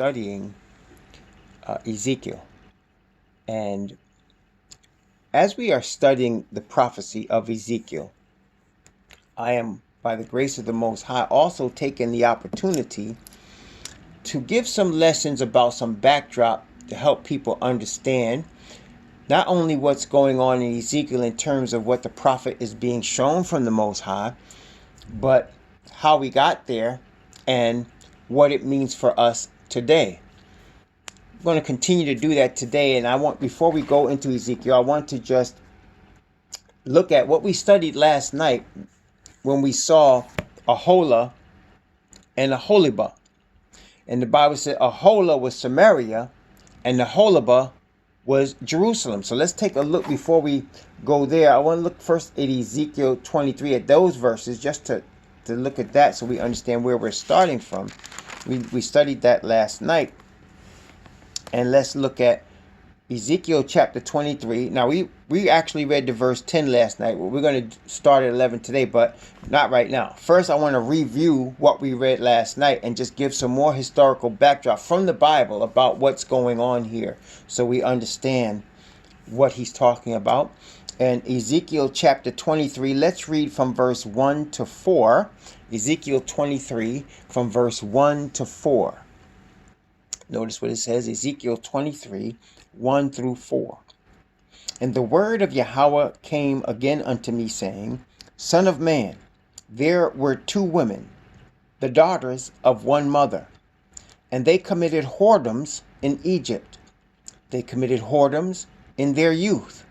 studying Ezekiel. And as we are studying the prophecy of Ezekiel, I am, by the grace of the Most High, also taking the opportunity to give some lessons about some backdrop to help people understand not only what's going on in Ezekiel in terms of what the prophet is being shown from the Most High, but how we got there and what it means for us today. I'm going to continue to do that today, and before we go into Ezekiel, I want to just look at what we studied last night when we saw Aholah and Aholibah. And the Bible said Aholah was Samaria and Aholibah was Jerusalem. So let's take a look before we go there. I want to look first at Ezekiel 23, at those verses, just to look at that so we understand where we're starting from. We studied that last night. And let's look at Ezekiel chapter 23. Now, we actually read the verse 10 last night. We're going to start at 11 today, but not right now. First, I want to review what we read last night and just give some more historical backdrop from the Bible about what's going on here so we understand what he's talking about. And Ezekiel chapter 23, let's read from verse 1 to 4. Ezekiel 23 from verse 1 to 4. Notice what it says, Ezekiel 23, 1 through 4. And the word of Yahweh came again unto me, saying, Son of man, there were two women, the daughters of one mother, and they committed whoredoms in Egypt. They committed whoredoms in their youth.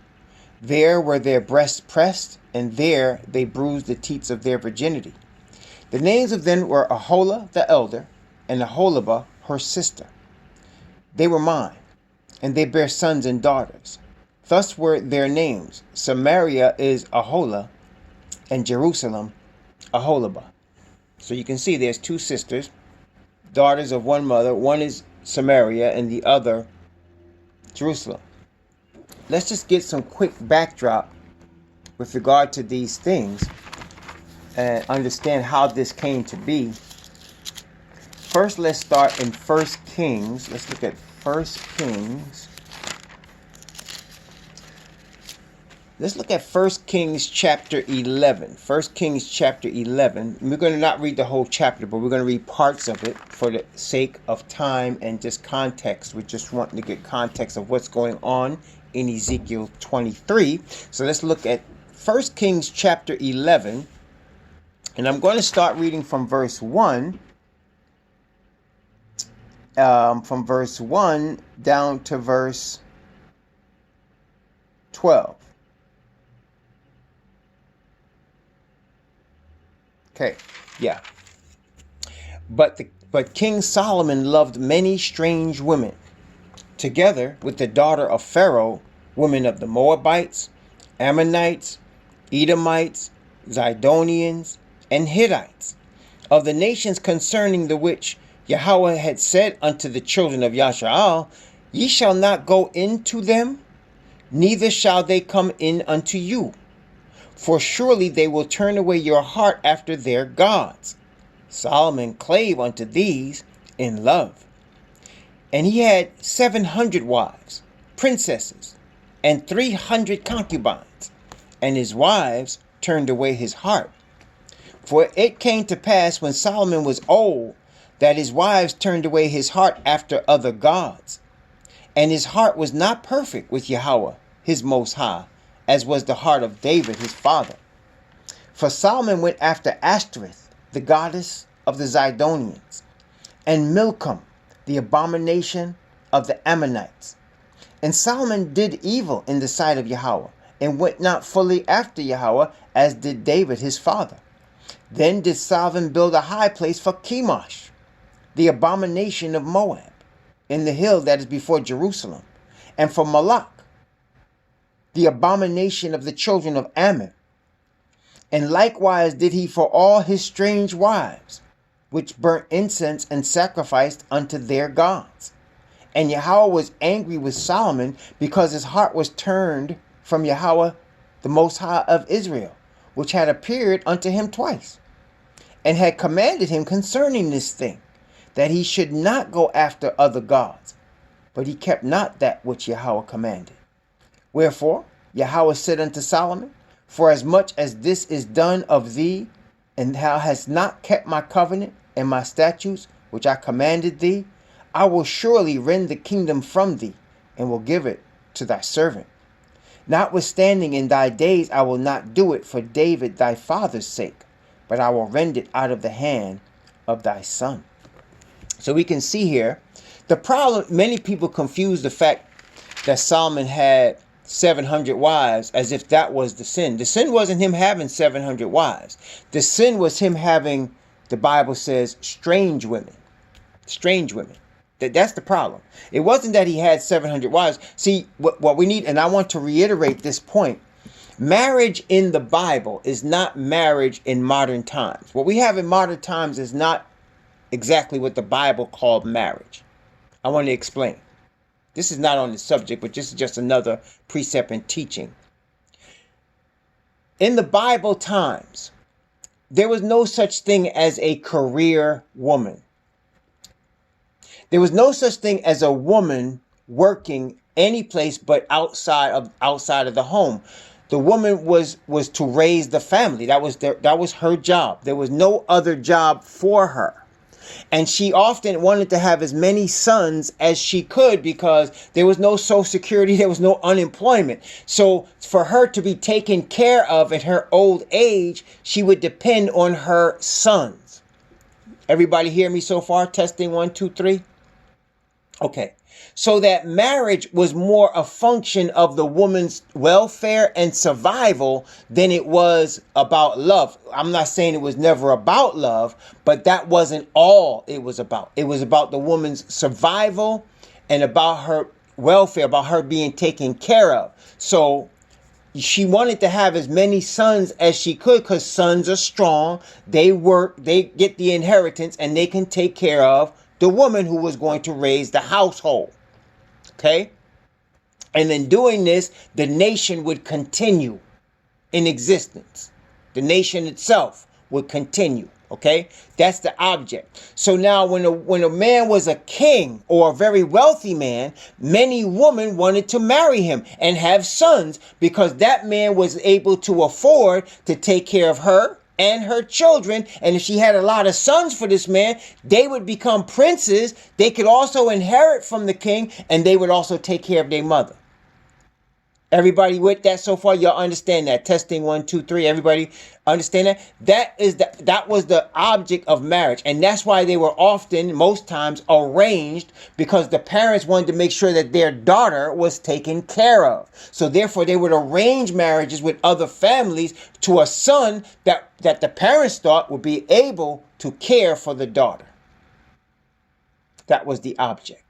There were their breasts pressed, and there they bruised the teats of their virginity. The names of them were Aholah the elder, and Aholibah her sister. They were mine, and they bare sons and daughters. Thus were their names. Samaria is Aholah, and Jerusalem Aholibah. So you can see there's two sisters, daughters of one mother. One is Samaria, and the other Jerusalem. Let's just get some quick backdrop with regard to these things and understand how this came to be. First, let's start in 1 Kings. Let's look at 1 Kings. Let's look at 1 Kings chapter 11. 1 Kings chapter 11. We're going to not read the whole chapter, but we're going to read parts of it for the sake of time and just context. We're just wanting to get context of what's going on in Ezekiel 23. So let's look at 1 Kings chapter 11. And I'm going to start reading from verse 1. From verse 1 down to verse 12. Okay, yeah. But King Solomon loved many strange women, together with the daughter of Pharaoh, women of the Moabites, Ammonites, Edomites, Zidonians, and Hittites, of the nations concerning the which Yahweh had said unto the children of Yashaal, Ye shall not go into them, neither shall they come in unto you. For surely they will turn away your heart after their gods. Solomon clave unto these in love. And he had 700 wives, princesses, and 300 concubines, and his wives turned away his heart. For it came to pass when Solomon was old, that his wives turned away his heart after other gods. And his heart was not perfect with Yahweh, his Most High, as was the heart of David, his father. For Solomon went after Ashtoreth, the goddess of the Zidonians, and Milcom, the abomination of the Ammonites. And Solomon did evil in the sight of Yahweh, and went not fully after Yahweh, as did David, his father. Then did Solomon build a high place for Chemosh, the abomination of Moab, in the hill that is before Jerusalem, and for Moloch, the abomination of the children of Ammon. And likewise did he for all his strange wives, which burnt incense and sacrificed unto their gods. And Yahweh was angry with Solomon, because his heart was turned from Yahweh, the Most High of Israel, which had appeared unto him twice, and had commanded him concerning this thing, that he should not go after other gods, but he kept not that which Yahweh commanded. Wherefore Yahweh said unto Solomon, for as much as this is done of thee, and thou hast not kept my covenant and my statutes, which I commanded thee, I will surely rend the kingdom from thee, and will give it to thy servant. Notwithstanding, in thy days I will not do it for David thy father's sake, but I will rend it out of the hand of thy son. So we can see here, the problem, many people confuse the fact that Solomon had 700 wives as if that was the sin. The sin wasn't him having 700 wives. The sin was him having, the Bible says, strange women. Strange women. That's the problem. It wasn't that he had 700 wives. See, what we need, and I want to reiterate this point, marriage in the Bible is not marriage in modern times. What we have in modern times is not exactly what the Bible called marriage. I want to explain. This is not on the subject, but this is just another precept and teaching. In the Bible times, there was no such thing as a career woman. There was no such thing as a woman working any place but outside of the home. The woman was to raise the family. That was her job. There was no other job for her. And she often wanted to have as many sons as she could because there was no Social Security, there was no unemployment. So for her to be taken care of in her old age, she would depend on her sons. Everybody hear me so far? Testing 1, 2, 3. Okay. So that marriage was more a function of the woman's welfare and survival than it was about love. I'm not saying it was never about love, but that wasn't all it was about. It was about the woman's survival and about her welfare, about her being taken care of. So she wanted to have as many sons as she could because sons are strong. They work, they get the inheritance, and they can take care of the woman who was going to raise the household. Okay? And in doing this, the nation would continue in existence. The nation itself would continue. Okay? That's the object. So now when a man was a king or a very wealthy man, many women wanted to marry him and have sons because that man was able to afford to take care of her and her children. And if she had a lot of sons for this man, they would become princes. They could also inherit from the king, and they would also take care of their mother. Everybody with that so far? Y'all understand that? Testing 1, 2, 3. Everybody understand that? That was the object of marriage. And that's why they were often, most times, arranged, because the parents wanted to make sure that their daughter was taken care of. So therefore, they would arrange marriages with other families to a son that the parents thought would be able to care for the daughter. That was the object.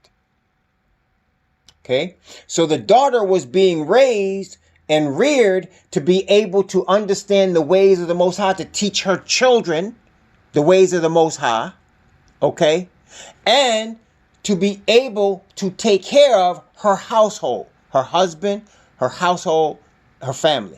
Okay, so the daughter was being raised and reared to be able to understand the ways of the Most High, to teach her children the ways of the Most High, okay, and to be able to take care of her household, her husband, her household, her family.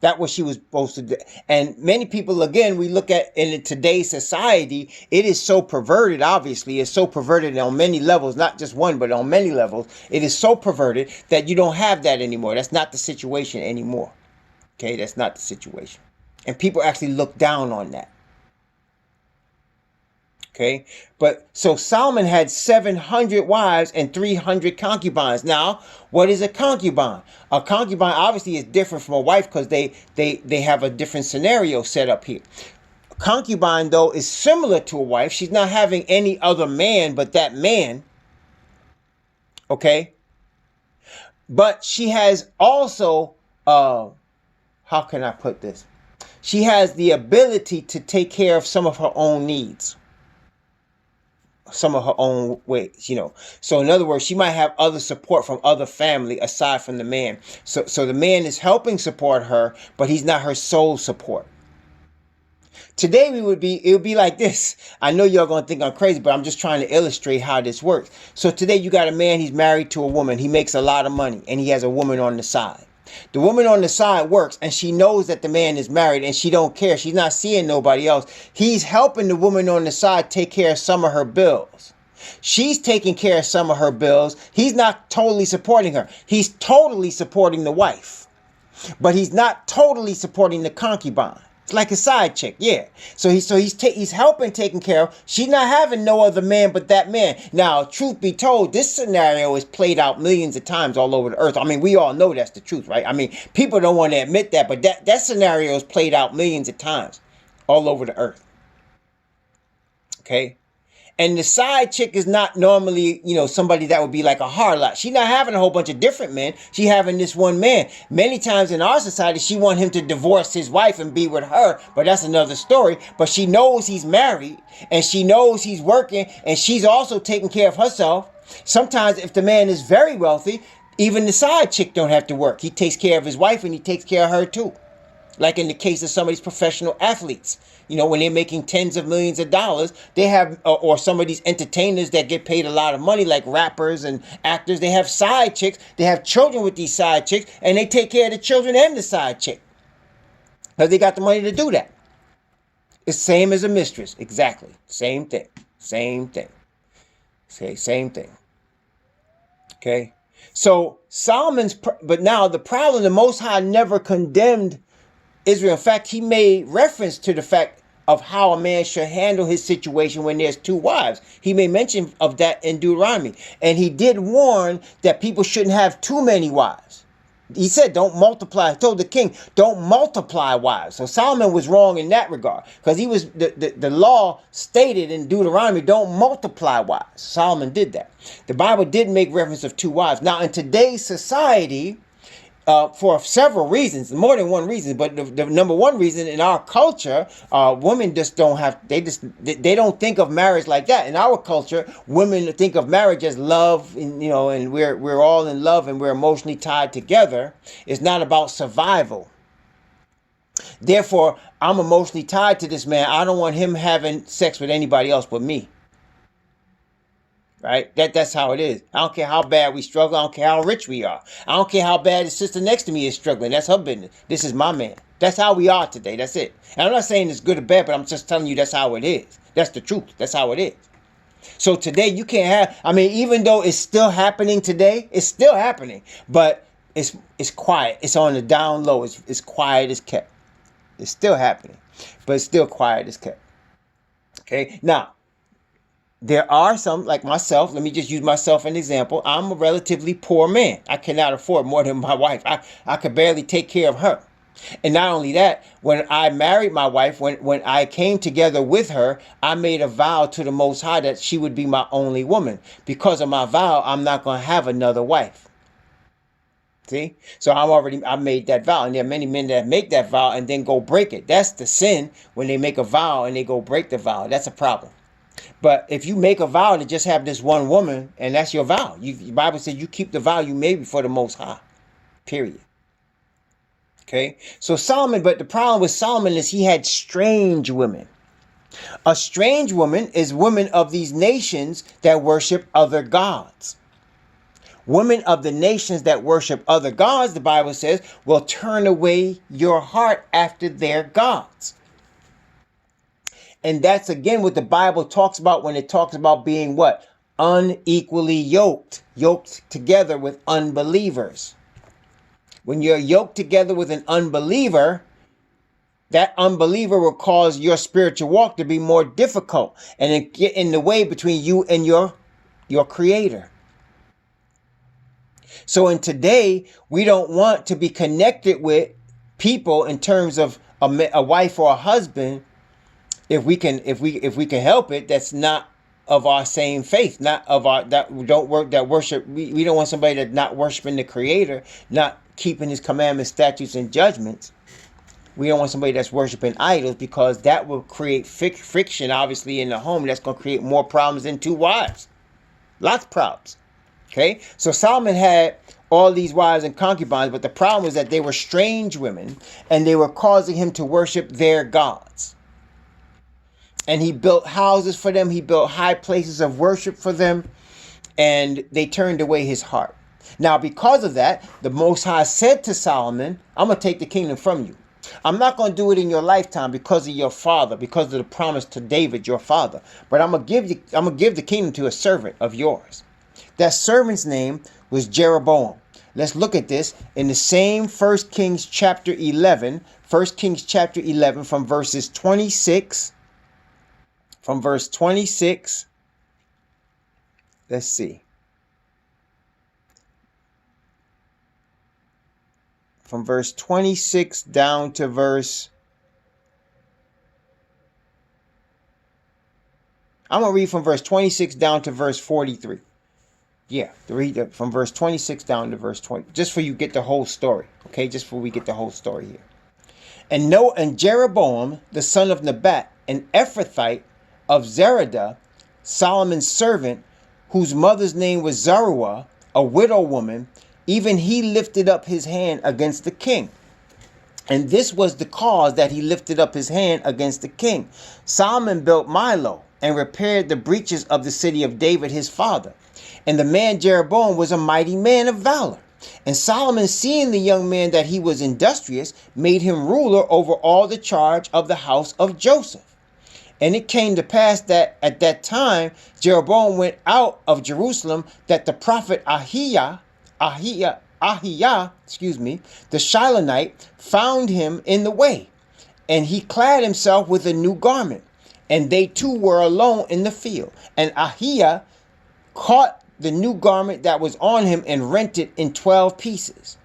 That's what she was supposed to do. And many people, again, we look at in today's society, it is so perverted, obviously. It's so perverted on many levels, not just one, but on many levels. It is so perverted that you don't have that anymore. That's not the situation anymore. Okay, that's not the situation. And people actually look down on that. Okay, but so Solomon had 700 wives and 300 concubines. Now, what is a concubine? A concubine obviously is different from a wife because they have a different scenario set up here. A concubine, though, is similar to a wife. She's not having any other man but that man. Okay, but she has also, how can I put this? She has the ability to take care of some of her own needs. Some of her own ways, you know. So in other words, she might have other support from other family aside from the man. So the man is helping support her, but he's not her sole support. Today it would be like this. I know y'all gonna think I'm crazy, but I'm just trying to illustrate how this works. So today you got a man, he's married to a woman, he makes a lot of money, and he has a woman on the side. The woman on the side works, and she knows that the man is married, and she don't care. She's not seeing nobody else. He's helping the woman on the side take care of some of her bills. She's taking care of some of her bills. He's not totally supporting her. He's totally supporting the wife, but he's not totally supporting the concubine. It's like a side chick, yeah. So he's helping, taking care of. She's not having no other man but that man. Now, truth be told, this scenario is played out millions of times all over the earth. I mean, we all know that's the truth, right? I mean, people don't want to admit that, but that scenario is played out millions of times all over the earth. Okay? And the side chick is not normally, somebody that would be like a harlot. She's not having a whole bunch of different men. She having this one man. Many times in our society, she want him to divorce his wife and be with her. But that's another story. But she knows he's married, and she knows he's working, and she's also taking care of herself. Sometimes if the man is very wealthy, even the side chick don't have to work. He takes care of his wife, and he takes care of her too. Like in the case of some of these professional athletes, when they're making tens of millions of dollars, they have, or some of these entertainers that get paid a lot of money, like rappers and actors, they have side chicks. They have children with these side chicks, and they take care of the children and the side chick because they got the money to do that. It's same as a mistress. Exactly. Same thing. Same thing. Same thing. Okay. So but now the problem, the Most High never condemned Israel. In fact, he made reference to the fact of how a man should handle his situation when there's two wives. He made mention of that in Deuteronomy. And he did warn that people shouldn't have too many wives. He said, don't multiply. He told the king, don't multiply wives. So Solomon was wrong in that regard. Because the law stated in Deuteronomy, don't multiply wives. Solomon did that. The Bible did make reference of two wives. Now, in today's society, for several reasons, more than one reason, but the number one reason in our culture, women just don't have, they don't think of marriage like that. In our culture, women think of marriage as love, and we're all in love and we're emotionally tied together. It's not about survival. Therefore, I'm emotionally tied to this man. I don't want him having sex with anybody else but me. Right? That's how it is. I don't care how bad we struggle. I don't care how rich we are. I don't care how bad the sister next to me is struggling. That's her business. This is my man. That's how we are today. That's it. And I'm not saying it's good or bad, but I'm just telling you that's how it is. That's the truth. That's how it is. So today you can't have, even though it's still happening today, it's still happening, but it's quiet. It's on the down low. It's quiet as kept. It's still happening, but it's still quiet as kept. Okay. Now, there are some, like myself, let me just use myself as an example. I'm a relatively poor man. I cannot afford more than my wife. I could barely take care of her. And not only that, when I married my wife, when I came together with her, I made a vow to the Most High that she would be my only woman. Because of my vow, I'm not going to have another wife. See? So I made that vow. And there are many men that make that vow and then go break it. That's the sin, when they make a vow and they go break the vow. That's a problem. But if you make a vow to just have this one woman, and that's your vow, the Bible says you keep the vow you made before the Most High. Period. Okay? So Solomon, but the problem with Solomon is he had strange women. A strange woman is women of these nations that worship other gods. Women of the nations that worship other gods, the Bible says, will turn away your heart after their gods. And that's again what the Bible talks about when it talks about being what? Unequally yoked together with unbelievers. When you're yoked together with an unbeliever, that unbeliever will cause your spiritual walk to be more difficult and it get in the way between you and your creator. So in today, we don't want to be connected with people in terms of a wife or a husband, if we can help it, that's not of our same faith, not of our, that worship. We don't want somebody that's not worshiping the Creator, not keeping His commandments, statutes, and judgments. We don't want somebody that's worshiping idols, because that will create friction, obviously, in the home. That's going to create more problems than two wives. Lots of problems. Okay, so Solomon had all these wives and concubines, but the problem was that they were strange women, and they were causing him to worship their gods. And he built houses for them. He built high places of worship for them. And they turned away his heart. Now, because of that, the Most High said to Solomon, I'm going to take the kingdom from you. I'm not going to do it in your lifetime because of your father, because of the promise to David, your father. But I'm going to give the kingdom to a servant of yours. That servant's name was Jeroboam. Let's look at this in the same 1 Kings chapter 11. 1 Kings chapter 11 from verses 26. From verse 26. Let's see. From verse 26 down to verse... I'm going to read from verse 26 down to verse 43. Yeah, to read from verse 26 down to verse 20. Just for you get the whole story. Okay, just for we get the whole story here. And Jeroboam, the son of Nebat, an Ephrathite of Zeradah, Solomon's servant, whose mother's name was Zeruiah, a widow woman, even he lifted up his hand against the king. And this was the cause that he lifted up his hand against the king. Solomon built Milo and repaired the breaches of the city of David his father. And the man Jeroboam was a mighty man of valor. And Solomon, seeing the young man that he was industrious, made him ruler over all the charge of the house of Joseph. And it came to pass that at that time Jeroboam went out of Jerusalem, that the prophet Ahijah, the Shilonite, found him in the way. And he clad himself with a new garment. And they two were alone in the field. And Ahijah caught the new garment that was on him and rent it in 12 pieces.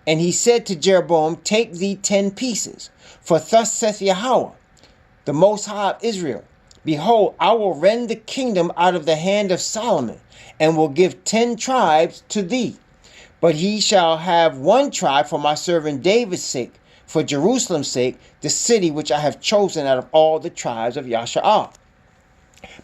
And he said to Jeroboam, take thee 10 pieces. For thus saith Yahweh, the Most High of Israel, behold, I will rend the kingdom out of the hand of Solomon, and will give 10 tribes to thee. But he shall have 1 tribe for my servant David's sake, for Jerusalem's sake, the city which I have chosen out of all the tribes of Yasha'ah.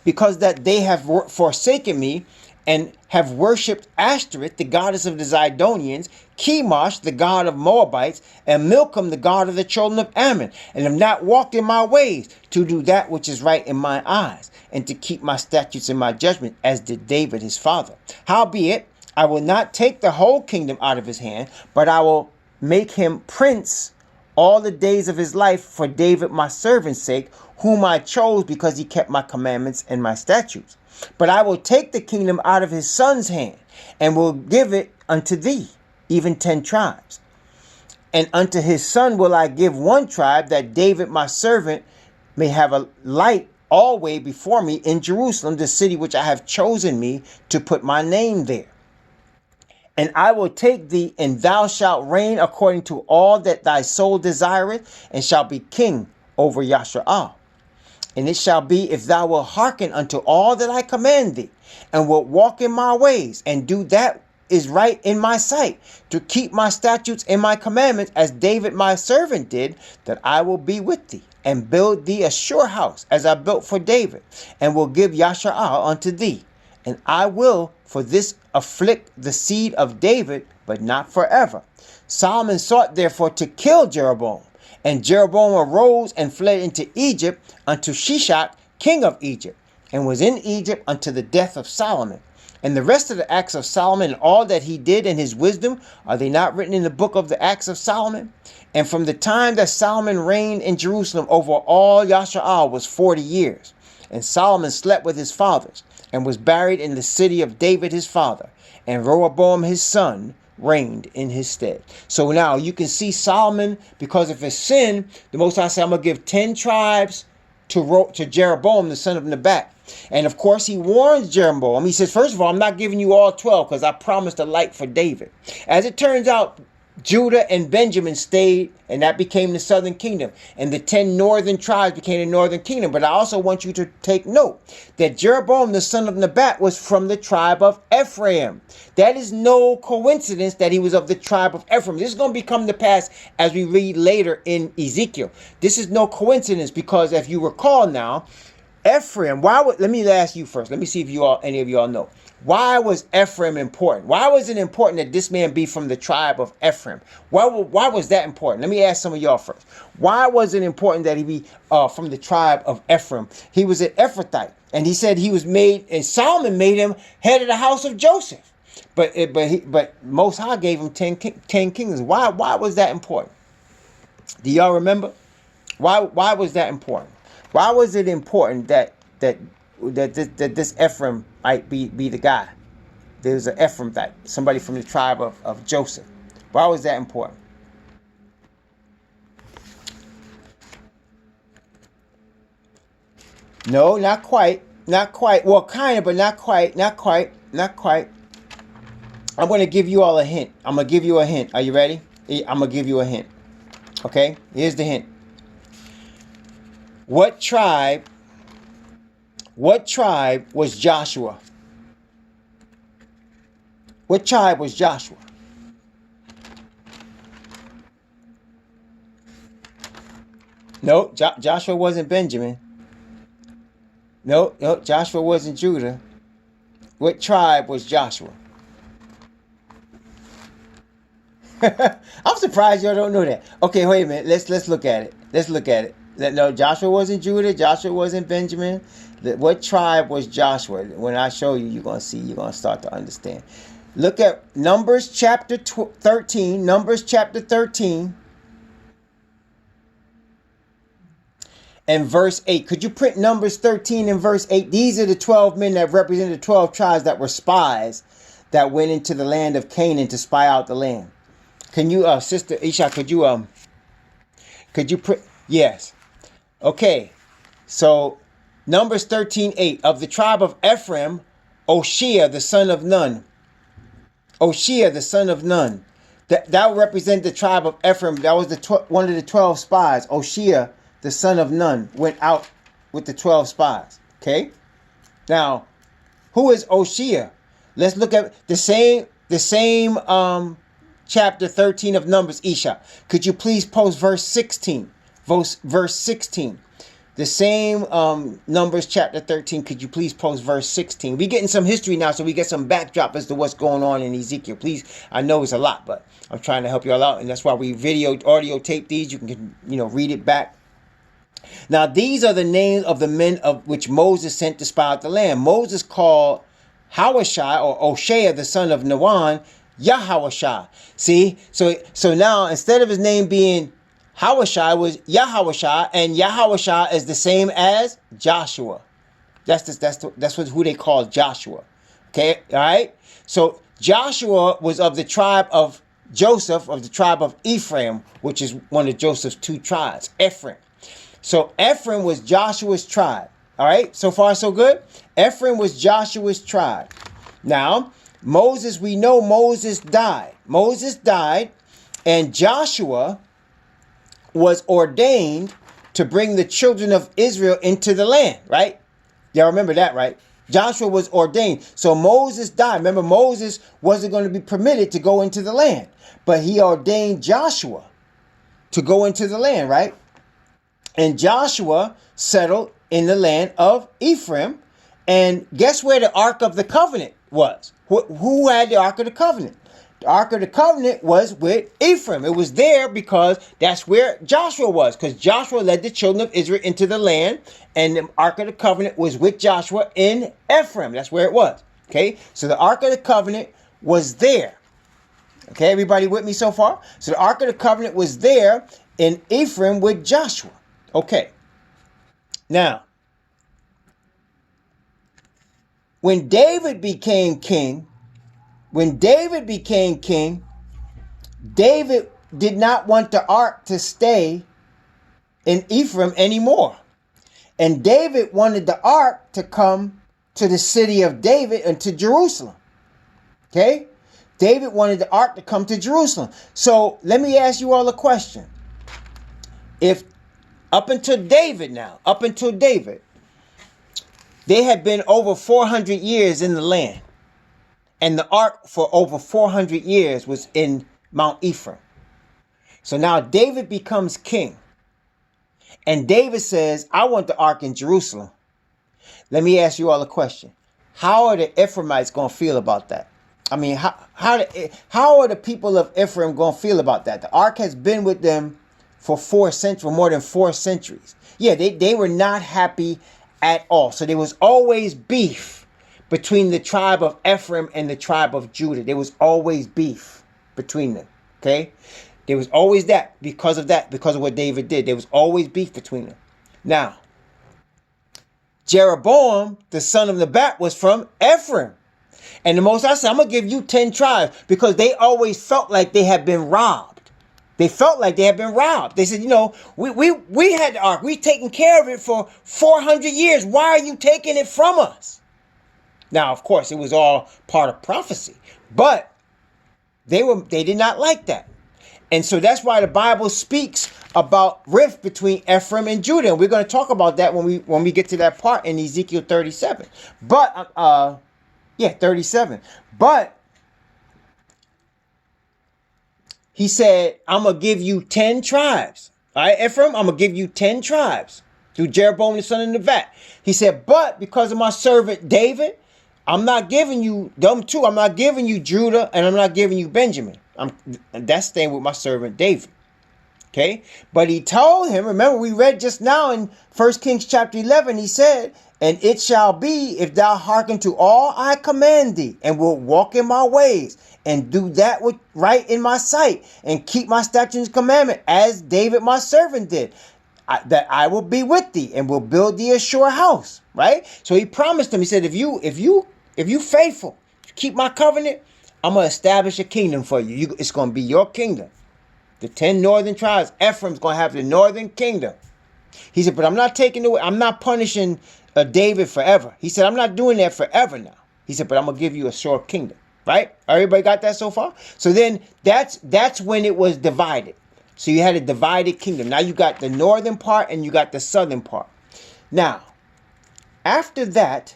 Because that they have forsaken me, and have worshipped Ashtoreth, the goddess of the Zidonians, Chemosh, the god of Moabites, and Milcom, the god of the children of Ammon, and have not walked in my ways, to do that which is right in my eyes, and to keep my statutes and my judgment, as did David his father. Howbeit, I will not take the whole kingdom out of his hand, but I will make him prince all the days of his life for David my servant's sake, whom I chose because he kept my commandments and my statutes. But I will take the kingdom out of his son's hand, and will give it unto thee, even 10 tribes. And unto his son will I give 1 tribe, that David my servant may have a light always before me in Jerusalem, the city which I have chosen me to put my name there. And I will take thee, and thou shalt reign according to all that thy soul desireth, and shalt be king over Yasha'ah. And it shall be, if thou wilt hearken unto all that I command thee, and wilt walk in my ways, and do that is right in my sight, to keep my statutes and my commandments, as David my servant did, that I will be with thee, and build thee a sure house, as I built for David, and will give Yasha'ah unto thee. And I will for this afflict the seed of David, but not forever. Solomon sought therefore to kill Jeroboam. And Jeroboam arose and fled into Egypt unto Shishak, king of Egypt, and was in Egypt unto the death of Solomon. And the rest of the acts of Solomon, and all that he did in his wisdom, are they not written in the book of the acts of Solomon? And from the time that Solomon reigned in Jerusalem over all Yasha'ah was 40 years. And Solomon slept with his fathers, and was buried in the city of David his father. And Rehoboam his son reigned in his stead. So now you can see Solomon, because of his sin, the Most High said, I'm going to give 10 tribes to Jeroboam, the son of Nebat. And of course, he warns Jeroboam. He says, first of all, I'm not giving you all 12 because I promised a light for David. As it turns out, Judah and Benjamin stayed, and that became the southern kingdom. And the 10 northern tribes became the northern kingdom. But I also want you to take note that Jeroboam, the son of Nebat, was from the tribe of Ephraim. That is no coincidence that he was of the tribe of Ephraim. This is going to become to pass as we read later in Ezekiel. This is no coincidence, because if you recall now, Ephraim, let me ask you first. Let me see if any of you all know. Why was Ephraim important? Why was it important that this man be from the tribe of Ephraim? Why was that important? Let me ask some of y'all first. Why was it important that he be from the tribe of Ephraim? He was an Ephrathite, and he said he was made, and Solomon made him head of the house of Joseph. But Most High gave him 10 kingdoms. Why was that important? Do y'all remember? Why was that important? Why was it important that this Ephraim might be the guy? There was an Ephraim, that somebody from the tribe of Joseph. Why was that important? No, not quite. Not quite. Well, kind of, but not quite. Not quite. Not quite. I'm going to give you all a hint. I'm going to give you a hint. Are you ready? I'm going to give you a hint. Okay? Here's the hint. What tribe was Joshua? What tribe was Joshua? No, Joshua wasn't Benjamin. No, Joshua wasn't Judah. What tribe was Joshua? I'm surprised y'all don't know that. Okay, wait a minute. Let's look at it. Let's look at it. No, Joshua wasn't Judah. Joshua wasn't Benjamin. What tribe was Joshua? When I show you, you're going to see. You're going to start to understand. Look at Numbers chapter 13. Numbers chapter 13. And verse 8. Could you print Numbers 13 and verse 8? These are the 12 men that represented the 12 tribes that were spies that went into the land of Canaan to spy out the land. Can you, Sister Isha, could you print? Yes. Okay. So, Numbers 13:8. Of the tribe of Ephraim, Oshea, the son of Nun. Oshea, the son of Nun. That would represent the tribe of Ephraim. That was one of the 12 spies. Oshea, the son of Nun, went out with the 12 spies. Okay? Now, who is Oshea? Let's look at the same chapter 13 of Numbers. Isha, could you please post verse 16? Verse 16. The same Numbers chapter 13. Could you please post verse 16? We're getting some history now, so we get some backdrop as to what's going on in Ezekiel. Please, I know it's a lot, but I'm trying to help you all out, and that's why we audio tape these. You can read it back. Now, these are the names of the men of which Moses sent to spy out the land. Moses called Hawashai, or Oshea, the son of Nun, Yahawashai. See? So now, instead of his name being Hawashai, was Yahawashai, and Yahawashai is the same as Joshua. That's who they call Joshua. Okay? All right? So Joshua was of the tribe of Joseph, of the tribe of Ephraim, which is one of Joseph's two tribes, Ephraim. So Ephraim was Joshua's tribe. All right? So far, so good? Ephraim was Joshua's tribe. Now, Moses, we know Moses died. Moses died, and Joshua was ordained to bring the children of Israel into the land, right? Y'all remember that, right? Joshua was ordained. So Moses died. Remember, Moses wasn't going to be permitted to go into the land, but he ordained Joshua to go into the land, right? And Joshua settled in the land of Ephraim. And guess where the Ark of the Covenant was? Who had the Ark of the Covenant? The Ark of the Covenant was with Ephraim. It was there because that's where Joshua was. Because Joshua led the children of Israel into the land. And the Ark of the Covenant was with Joshua in Ephraim. That's where it was. Okay? So the Ark of the Covenant was there. Okay, everybody with me so far? So the Ark of the Covenant was there in Ephraim with Joshua. Okay. Now, when David became king, David did not want the ark to stay in Ephraim anymore. And David wanted the ark to come to the city of David and to Jerusalem. Okay? David wanted the ark to come to Jerusalem. So let me ask you all a question. If up until David, they had been over 400 years in the land. And the ark for over 400 years was in Mount Ephraim. So now David becomes king. And David says, I want the ark in Jerusalem. Let me ask you all a question. How are the Ephraimites going to feel about that? I mean, how are the people of Ephraim going to feel about that? The ark has been with them for more than 4 centuries. Yeah, they were not happy at all. So there was always beef between the tribe of Ephraim and the tribe of Judah. There was always beef between them. Okay? There was always that, because of what David did. There was always beef between them. Now, Jeroboam, the son of Nebat, was from Ephraim. And the Most High said, I'm going to give you 10 tribes, because they always felt like they had been robbed. They felt like they had been robbed. They said, you know, we had the ark. We taken care of it for 400 years. Why are you taking it from us? Now, of course, it was all part of prophecy. But they did not like that. And so that's why the Bible speaks about rift between Ephraim and Judah. And we're going to talk about that when we get to that part in Ezekiel 37. But 37. But he said, I'm going to give you 10 tribes. All right, Ephraim, I'm going to give you 10 tribes through Jeroboam the son of Nebat. He said, but because of my servant David, I'm not giving you them two. I'm not giving you Judah, and I'm not giving you Benjamin. That's staying with my servant David. Okay? But he told him, remember we read just now in 1 Kings chapter 11, he said, and it shall be, if thou hearken to all I command thee, and wilt walk in my ways, and do that which right in my sight, and keep my statutes and commandment, as David my servant did, that I will be with thee, and will build thee a sure house. Right? So he promised him, he said, if you faithful, keep my covenant, I'm going to establish a kingdom for you. It's going to be your kingdom. The 10 northern tribes, Ephraim's going to have the northern kingdom. He said, but I'm not taking away, I'm not punishing David forever. He said, I'm not doing that forever now. He said, but I'm going to give you a short kingdom. Right? Everybody got that so far? So then that's when it was divided. So you had a divided kingdom. Now you got the northern part and you got the southern part. Now, after that,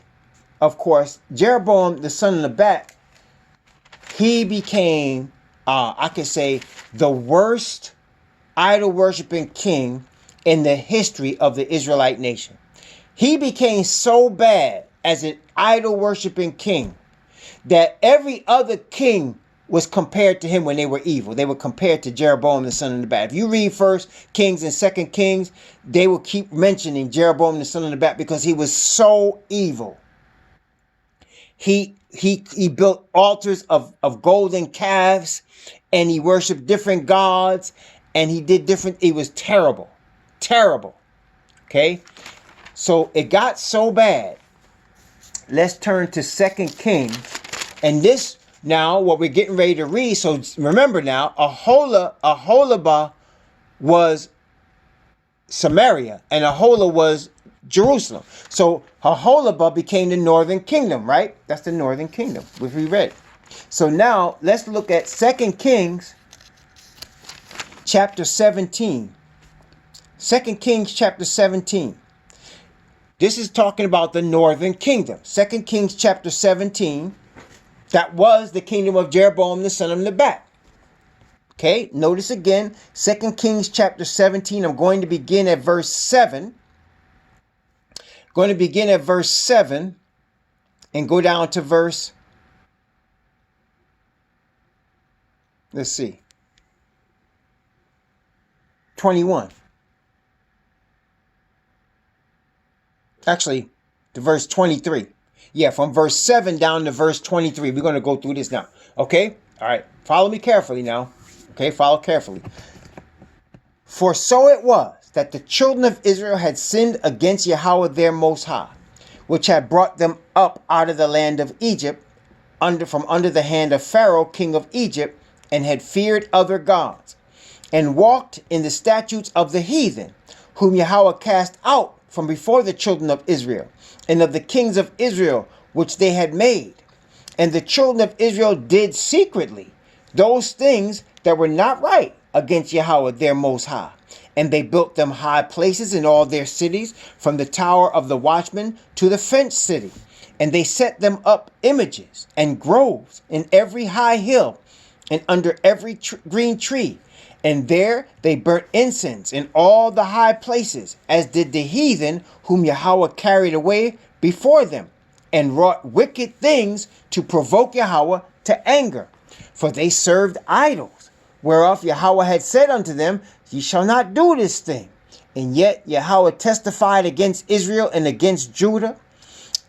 of course, Jeroboam, the son of Nebat, he became, I could say, the worst idol-worshiping king in the history of the Israelite nation. He became so bad as an idol-worshiping king that every other king was compared to him when they were evil. They were compared to Jeroboam, the son of Nebat. If you read 1 Kings and 2 Kings, they will keep mentioning Jeroboam, the son of Nebat, because he was so evil. He built altars of golden calves, and he worshiped different gods, and he did different. It was terrible. Terrible. Okay? So it got so bad. Let's turn to 2 Kings. And this, now, what we're getting ready to read. So remember now, Aholibah was Samaria, and Aholah was Jerusalem. So Aholibah became the northern kingdom, right? That's the northern kingdom, which we read. So now let's look at 2 Kings chapter 17. 2 Kings chapter 17. This is talking about the northern kingdom. 2 Kings chapter 17. That was the kingdom of Jeroboam the son of Nebat. Okay, notice again, 2 Kings chapter 17. I'm going to begin at verse 7. Going to begin at verse 7 and go down to verse, let's see, 21. Actually, to verse 23. Yeah, from verse 7 down to verse 23. We're going to go through this now. Okay? All right. Follow me carefully now. Okay? Follow carefully. For so it was that the children of Israel had sinned against Yahweh their Most High, which had brought them up out of the land of Egypt, from under the hand of Pharaoh, king of Egypt, and had feared other gods, and walked in the statutes of the heathen, whom Yahweh cast out from before the children of Israel, and of the kings of Israel, which they had made. And the children of Israel did secretly those things that were not right against Yahweh their Most High. And they built them high places in all their cities, from the tower of the watchman to the fenced city. And they set them up images and groves in every high hill and under every green tree. And there they burnt incense in all the high places, as did the heathen whom Yahweh carried away before them, and wrought wicked things to provoke Yahweh to anger. For they served idols, whereof Yahweh had said unto them, Ye shall not do this thing. And yet Yahweh testified against Israel and against Judah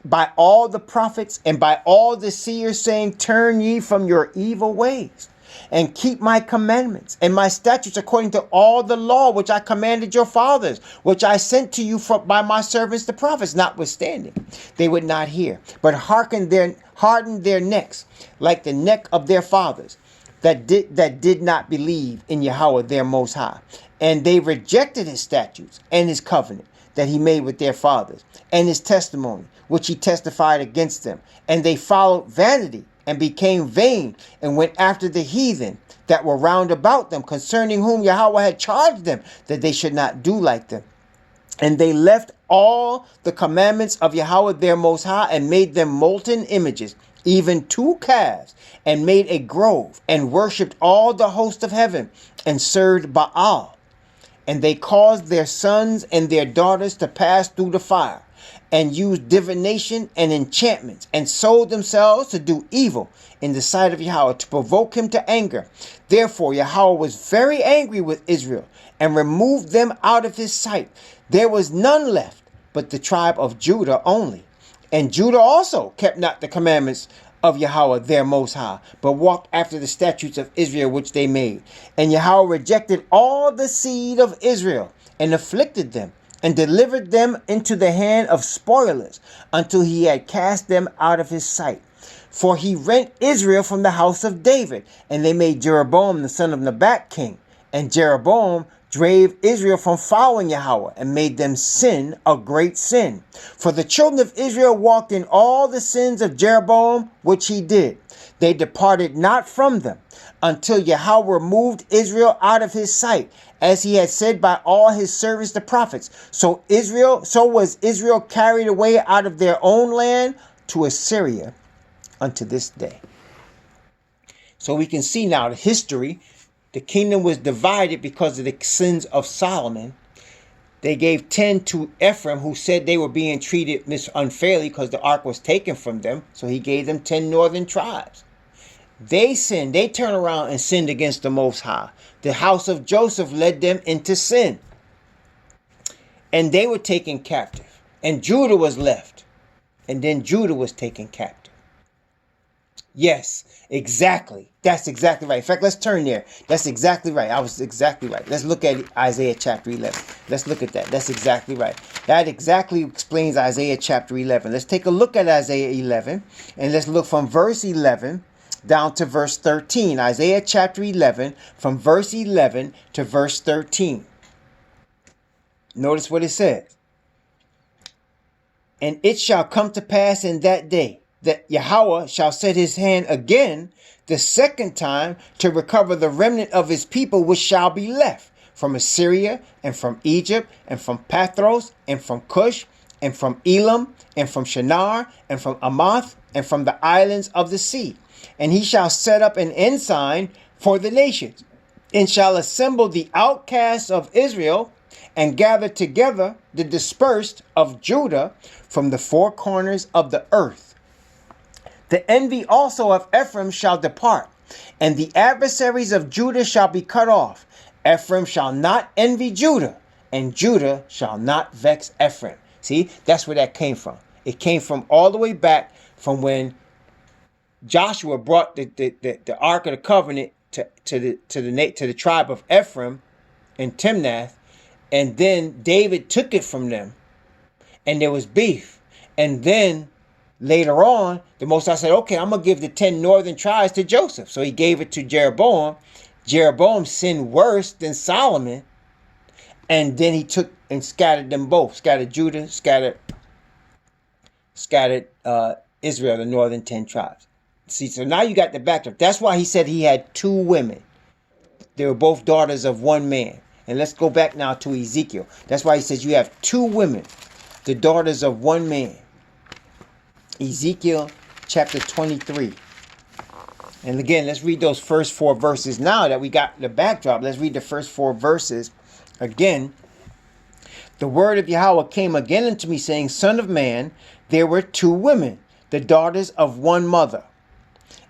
by all the prophets and by all the seers, saying, turn ye from your evil ways, and keep my commandments and my statutes according to all the law which I commanded your fathers, which I sent to you by my servants the prophets. Notwithstanding, they would not hear, but hardened their necks, like the neck of their fathers, that did not believe in Yahweh their Most High. And they rejected his statutes and his covenant that he made with their fathers, and his testimony, which he testified against them. And they followed vanity, and became vain, and went after the heathen that were round about them, concerning whom Yahweh had charged them that they should not do like them. And they left all the commandments of Yahweh their Most High, and made them molten images, even 2 calves, and made a grove, and worshipped all the host of heaven, and served Baal. And they caused their sons and their daughters to pass through the fire, and used divination and enchantments, and sold themselves to do evil in the sight of Yahweh, to provoke him to anger. Therefore Yahweh was very angry with Israel, and removed them out of his sight. There was none left but the tribe of Judah only. And Judah also kept not the commandments of Yahweh their Most High, but walked after the statutes of Israel which they made. And Yahweh rejected all the seed of Israel, and afflicted them, and delivered them into the hand of spoilers, until he had cast them out of his sight. For he rent Israel from the house of David, and they made Jeroboam the son of Nebat king. And Jeroboam drave Israel from following Yahweh, and made them sin a great sin. For the children of Israel walked in all the sins of Jeroboam, which he did. They departed not from them, until Yahweh removed Israel out of his sight, as he had said by all his servants the prophets. So was Israel carried away out of their own land to Assyria unto this day. So we can see now the history. The kingdom was divided because of the sins of Solomon. They gave 10 to Ephraim, who said they were being treated unfairly because the ark was taken from them. So he gave them 10 northern tribes. They sinned. They turned around and sinned against the Most High. The house of Joseph led them into sin. And they were taken captive. And Judah was left. And then Judah was taken captive. Yes, exactly. That's exactly right. In fact, let's turn there. That's exactly right. I was exactly right. Let's look at Isaiah chapter 11. Let's look at that. That's exactly right. That exactly explains Isaiah chapter 11. Let's take a look at Isaiah 11. And let's look from verse 11 down to verse 13. Isaiah chapter 11, from verse 11 to verse 13. Notice what it says. And it shall come to pass in that day, that Yahweh shall set his hand again the second time, to recover the remnant of his people which shall be left from Assyria, and from Egypt, and from Pathros, and from Cush, and from Elam, and from Shinar, and from Amath, and from the islands of the sea. And he shall set up an ensign for the nations, and shall assemble the outcasts of Israel, and gather together the dispersed of Judah from the 4 corners of the earth. The envy also of Ephraim shall depart, and the adversaries of Judah shall be cut off. Ephraim shall not envy Judah, and Judah shall not vex Ephraim. See, that's where that came from. It came from all the way back from when Joshua brought the Ark of the Covenant to the tribe of Ephraim in Timnath, and then David took it from them, and there was beef. And then later on, the Most High said, okay, I'm going to give the 10 northern tribes to Joseph. So he gave it to Jeroboam. Jeroboam sinned worse than Solomon. And then he took and scattered them both. Scattered Judah, scattered Israel, the northern 10 tribes. See, so now you got the backdrop. That's why he said he had 2 women. They were both daughters of one man. And let's go back now to Ezekiel. That's why he says you have 2 women, the daughters of one man. Ezekiel chapter 23. And again, let's read those first 4 verses now that we got the backdrop. Let's read the first 4 verses again. The word of Yahweh came again unto me, saying, Son of man, there were 2 women, the daughters of one mother,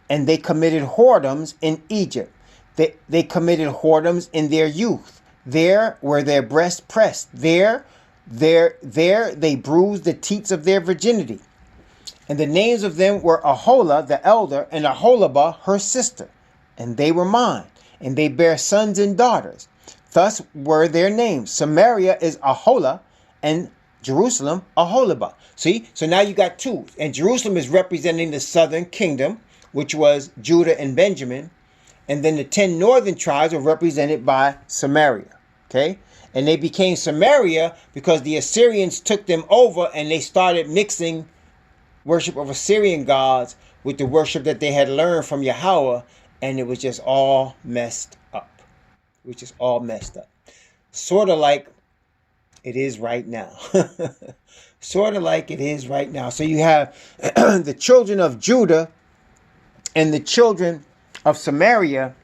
and they committed whoredoms in Egypt. They committed whoredoms in their youth. There were their breasts pressed. There they bruised the teats of their virginity. And the names of them were Aholah the elder, and Aholibah her sister. And they were mine, and they bare sons and daughters. Thus were their names. Samaria is Aholah, and Jerusalem Aholibah. See, so now you got two. And Jerusalem is representing the southern kingdom, which was Judah and Benjamin. And then the 10 northern tribes are represented by Samaria. Okay? And they became Samaria because the Assyrians took them over and they started mixing worship of Assyrian gods with the worship that they had learned from Yahweh. And it was just all messed up. It was just all messed up. Sort of like it is right now. Sort of like it is right now. So you have the children of Judah and the children of Samaria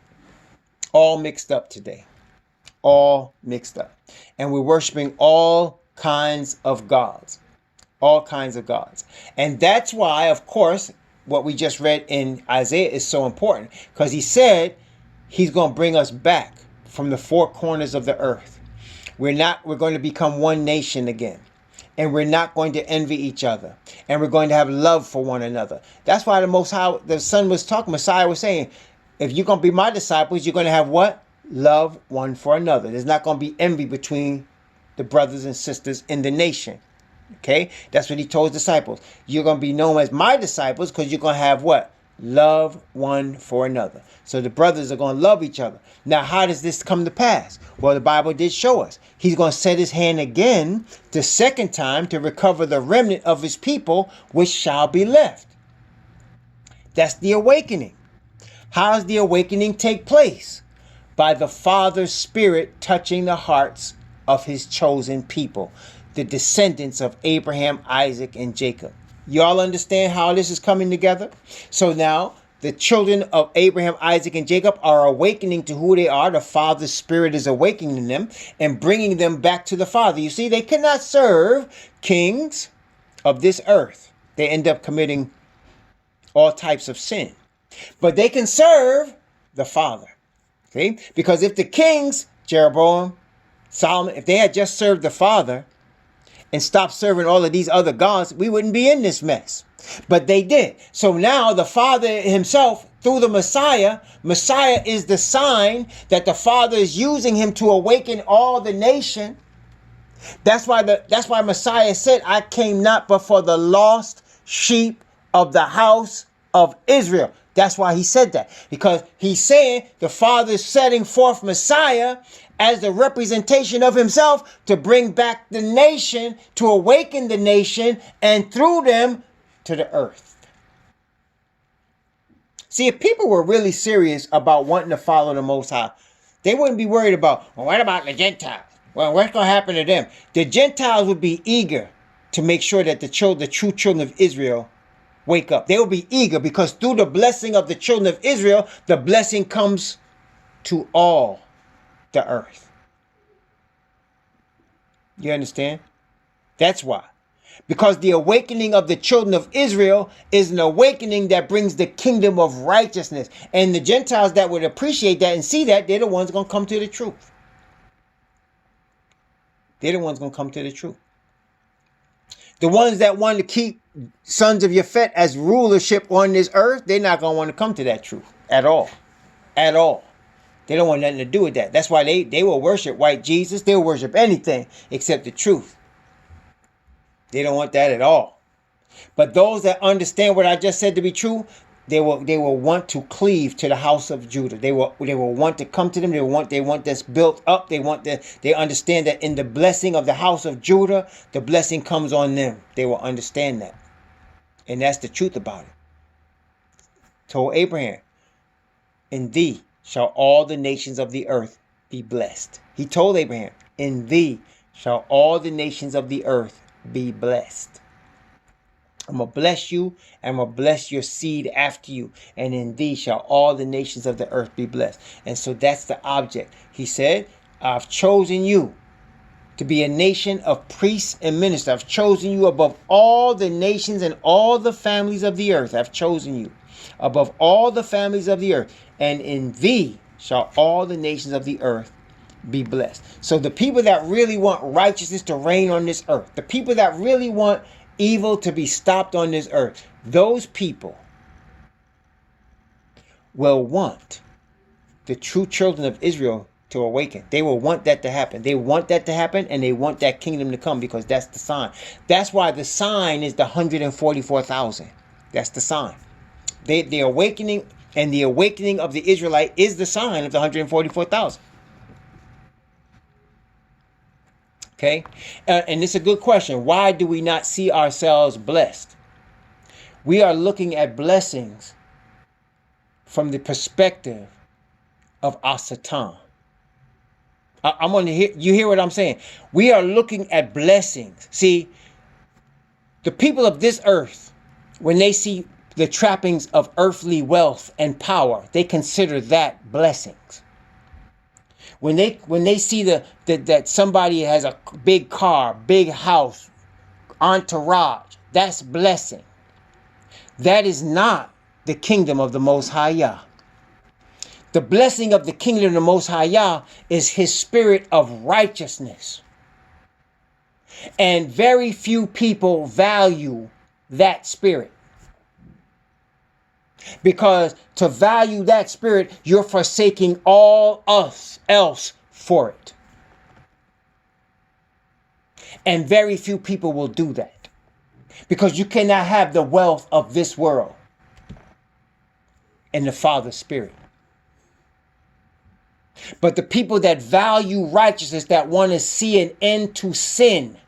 all mixed up today. All mixed up. And we're worshiping all kinds of gods. All kinds of gods. And that's why, of course, what we just read in Isaiah is so important. Because he said he's going to bring us back from the four corners of the earth. We're going to become one nation again. And we're not going to envy each other. And we're going to have love for one another. That's why the Son was talking, Messiah was saying, if you're going to be my disciples, you're going to have what? Love one for another. There's not going to be envy between the brothers and sisters in the nation. Okay? That's what he told his disciples. You're going to be known as my disciples because you're going to have what? Love one for another. So the brothers are going to love each other. Now, how does this come to pass? Well, the Bible did show us. He's going to set his hand again the second time to recover the remnant of his people, which shall be left. That's the awakening. How does the awakening take place? By the Father's Spirit touching the hearts of his chosen people, the descendants of Abraham, Isaac, and Jacob. Y'all understand how this is coming together? So now the children of Abraham, Isaac, and Jacob are awakening to who they are. The Father's Spirit is awakening them and bringing them back to the Father. You see, they cannot serve kings of this earth. They end up committing all types of sin. But they can serve the Father. See? Because if the kings, Jeroboam, Solomon, if they had just served the Father and stopped serving all of these other gods, we wouldn't be in this mess. But they did. So now the Father himself, through the Messiah is the sign that the Father is using him to awaken all the nation. That's why Messiah said, I came not but for the lost sheep of the house of Israel. That's why he said that. Because he's saying the Father is setting forth Messiah as the representation of himself to bring back the nation, to awaken the nation, and through them to the earth. See, if people were really serious about wanting to follow the Most High, they wouldn't be worried about, well, what about the Gentiles? Well, what's going to happen to them? The Gentiles would be eager to make sure that the true children of Israel wake up. They will be eager because through the blessing of the children of Israel, the blessing comes to all the earth. You understand? That's why. Because the awakening of the children of Israel is an awakening that brings the kingdom of righteousness. And the Gentiles that would appreciate that and see that, they're the ones going to come to the truth. They're the ones going to come to the truth. The ones that want to keep sons of Yafet as rulership on this earth, they're not going to want to come to that truth at all. At all. They don't want nothing to do with that. That's why they will worship white Jesus. They will worship anything except the truth. They don't want that at all. But those that understand what I just said to be true, they will want to cleave to the house of Judah. They will want to come to them. They want this built up. They understand that in the blessing of the house of Judah, the blessing comes on them. They will understand that. And that's the truth about it. Told Abraham, in thee shall all the nations of the earth be blessed. He told Abraham, in thee shall all the nations of the earth be blessed. I'm going to bless you, and I'm going to bless your seed after you. And in thee shall all the nations of the earth be blessed. And so that's the object. He said, I've chosen you to be a nation of priests and ministers. I've chosen you above all the nations and all the families of the earth. I've chosen you above all the families of the earth. And in thee shall all the nations of the earth be blessed. So the people that really want righteousness to reign on this earth, the people that really want evil to be stopped on this earth, those people will want the true children of Israel to awaken. They will want that to happen. They want that to happen, and they want that kingdom to come, because that's the sign. That's why the sign is the 144,000. That's the sign. The awakening, and the awakening of the Israelite is the sign of the 144,000. Okay? And it's a good question. Why do we not see ourselves blessed? We are looking at blessings from the perspective of Asatan. I'm going to hear you. Hear what I'm saying? We are looking at blessings. See, the people of this earth, when they see the trappings of earthly wealth and power, they consider that blessings. When they see that somebody has a big car, big house, entourage, that's blessing. That is not the kingdom of the Most High Yah. The blessing of the kingdom of the Most High Yah is his spirit of righteousness. And very few people value that spirit. Because to value that spirit, you're forsaking all else for it. And very few people will do that. Because you cannot have the wealth of this world and the Father's spirit. But the people that value righteousness, that want to see an end to sin,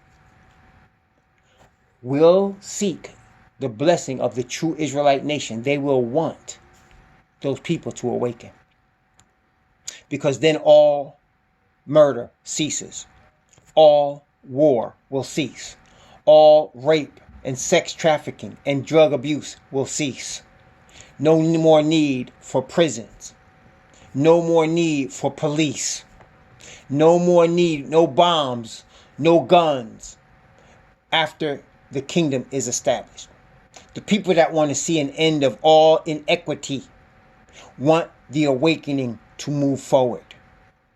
will seek the blessing of the true Israelite nation. They will want those people to awaken. Because then all murder ceases. All war will cease. All rape and sex trafficking and drug abuse will cease. No more need for prisons. No more need for police. No more need, no bombs, no guns after the kingdom is established. The people that want to see an end of all inequity want the awakening to move forward.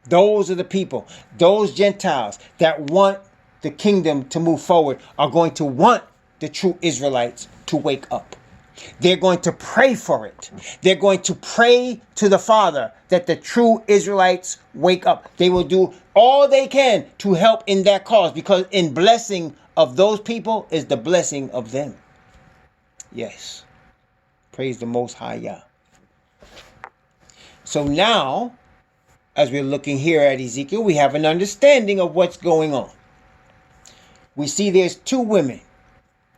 Those are the people, those Gentiles that want the kingdom to move forward are going to want the true Israelites to wake up. They're going to pray for it. They're going to pray to the Father that the true Israelites wake up. They will do all they can to help in that cause, because in blessing of those people is the blessing of them. Yes. Praise the Most High Yah. So now, as we're looking here at Ezekiel, we have an understanding of what's going on. We see there's two women,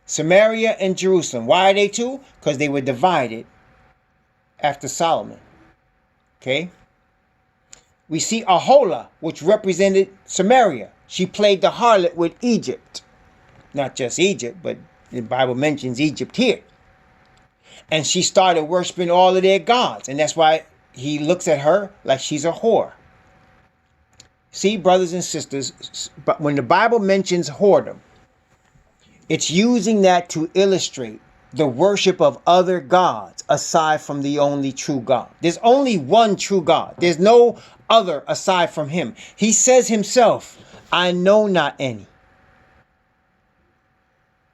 Samaria and Jerusalem. Why are they two? Because they were divided after Solomon. Okay? We see Aholah, which represented Samaria. She played the harlot with Egypt. Not just Egypt, but the Bible mentions Egypt here. And she started worshiping all of their gods. And that's why he looks at her like she's a whore. See, brothers and sisters, but when the Bible mentions whoredom, it's using that to illustrate the worship of other gods aside from the only true God. There's only one true God. There's no other aside from him. He says himself, I know not any.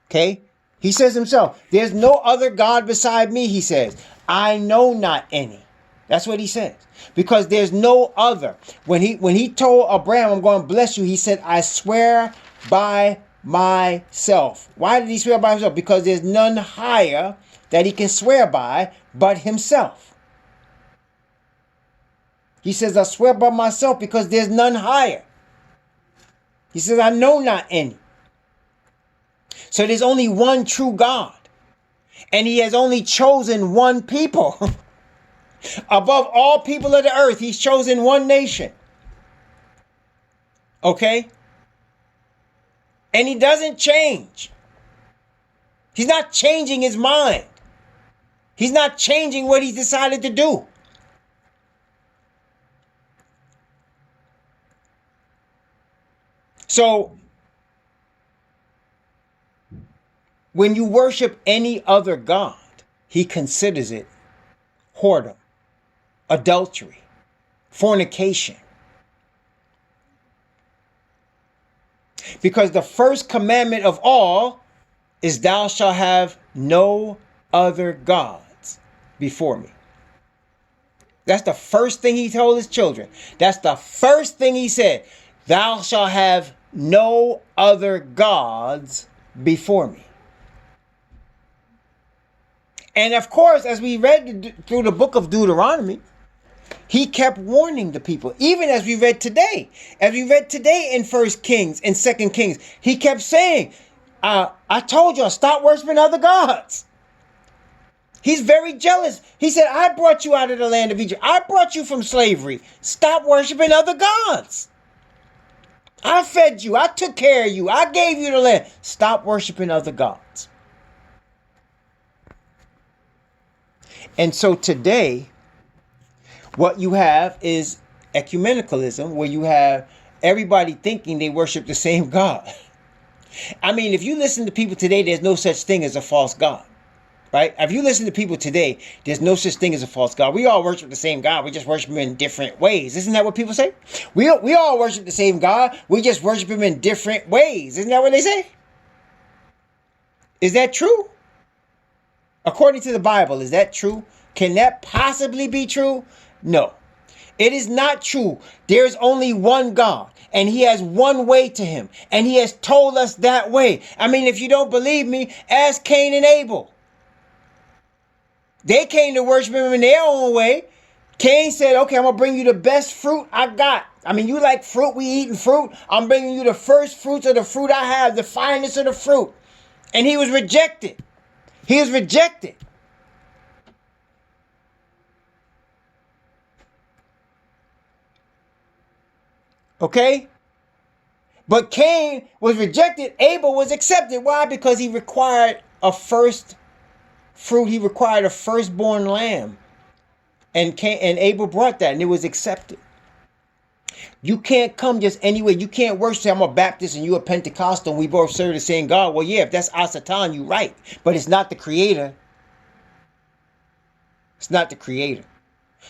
Okay? He says himself, there's no other God beside me, he says. I know not any. That's what he says. Because there's no other. When he told Abraham, I'm going to bless you, he said, I swear by myself. Why did he swear by himself? Because there's none higher that he can swear by but himself. He says, I swear by myself because there's none higher. He says, I know not any. So there's only one true God. And he has only chosen one people. Above all people of the earth, he's chosen one nation. Okay? And he doesn't change. He's not changing his mind. He's not changing what he's decided to do. So, when you worship any other God, he considers it whoredom, adultery, fornication. Because the first commandment of all is thou shalt have no other gods before me. That's the first thing he told his children. That's the first thing he said. Thou shalt have no other gods before me. And of course, as we read through the book of Deuteronomy, he kept warning the people, even as we read today. As we read today in 1 Kings and 2 Kings, he kept saying, I told y'all, stop worshiping other gods. He's very jealous. He said, I brought you out of the land of Egypt. I brought you from slavery. Stop worshiping other gods. I fed you. I took care of you. I gave you the land. Stop worshiping other gods. And so today, what you have is ecumenicalism, where you have everybody thinking they worship the same God. I mean, if you listen to people today, there's no such thing as a false God. Right? If you listen to people today, there's no such thing as a false God. We all worship the same God. We just worship him in different ways. Isn't that what people say? We all worship the same God. We just worship him in different ways. Isn't that what they say? Is that true? According to the Bible, is that true? Can that possibly be true? No. It is not true. There's only one God, and he has one way to him, and he has told us that way. I mean, if you don't believe me, ask Cain and Abel. They came to worship him in their own way. Cain said, okay, I'm going to bring you the best fruit I got. I mean, you like fruit, we eating fruit. I'm bringing you the first fruits of the fruit I have, the finest of the fruit. And he was rejected. He was rejected. Okay? But Cain was rejected. Abel was accepted. Why? Because he required a first fruit. He required a firstborn lamb. And Abel brought that, and it was accepted. You can't come just anyway. You can't worship. Say, I'm a Baptist and you a Pentecostal and we both serve the same God. Well, yeah, if that's Asatan, you're right. But it's not the creator. It's not the creator.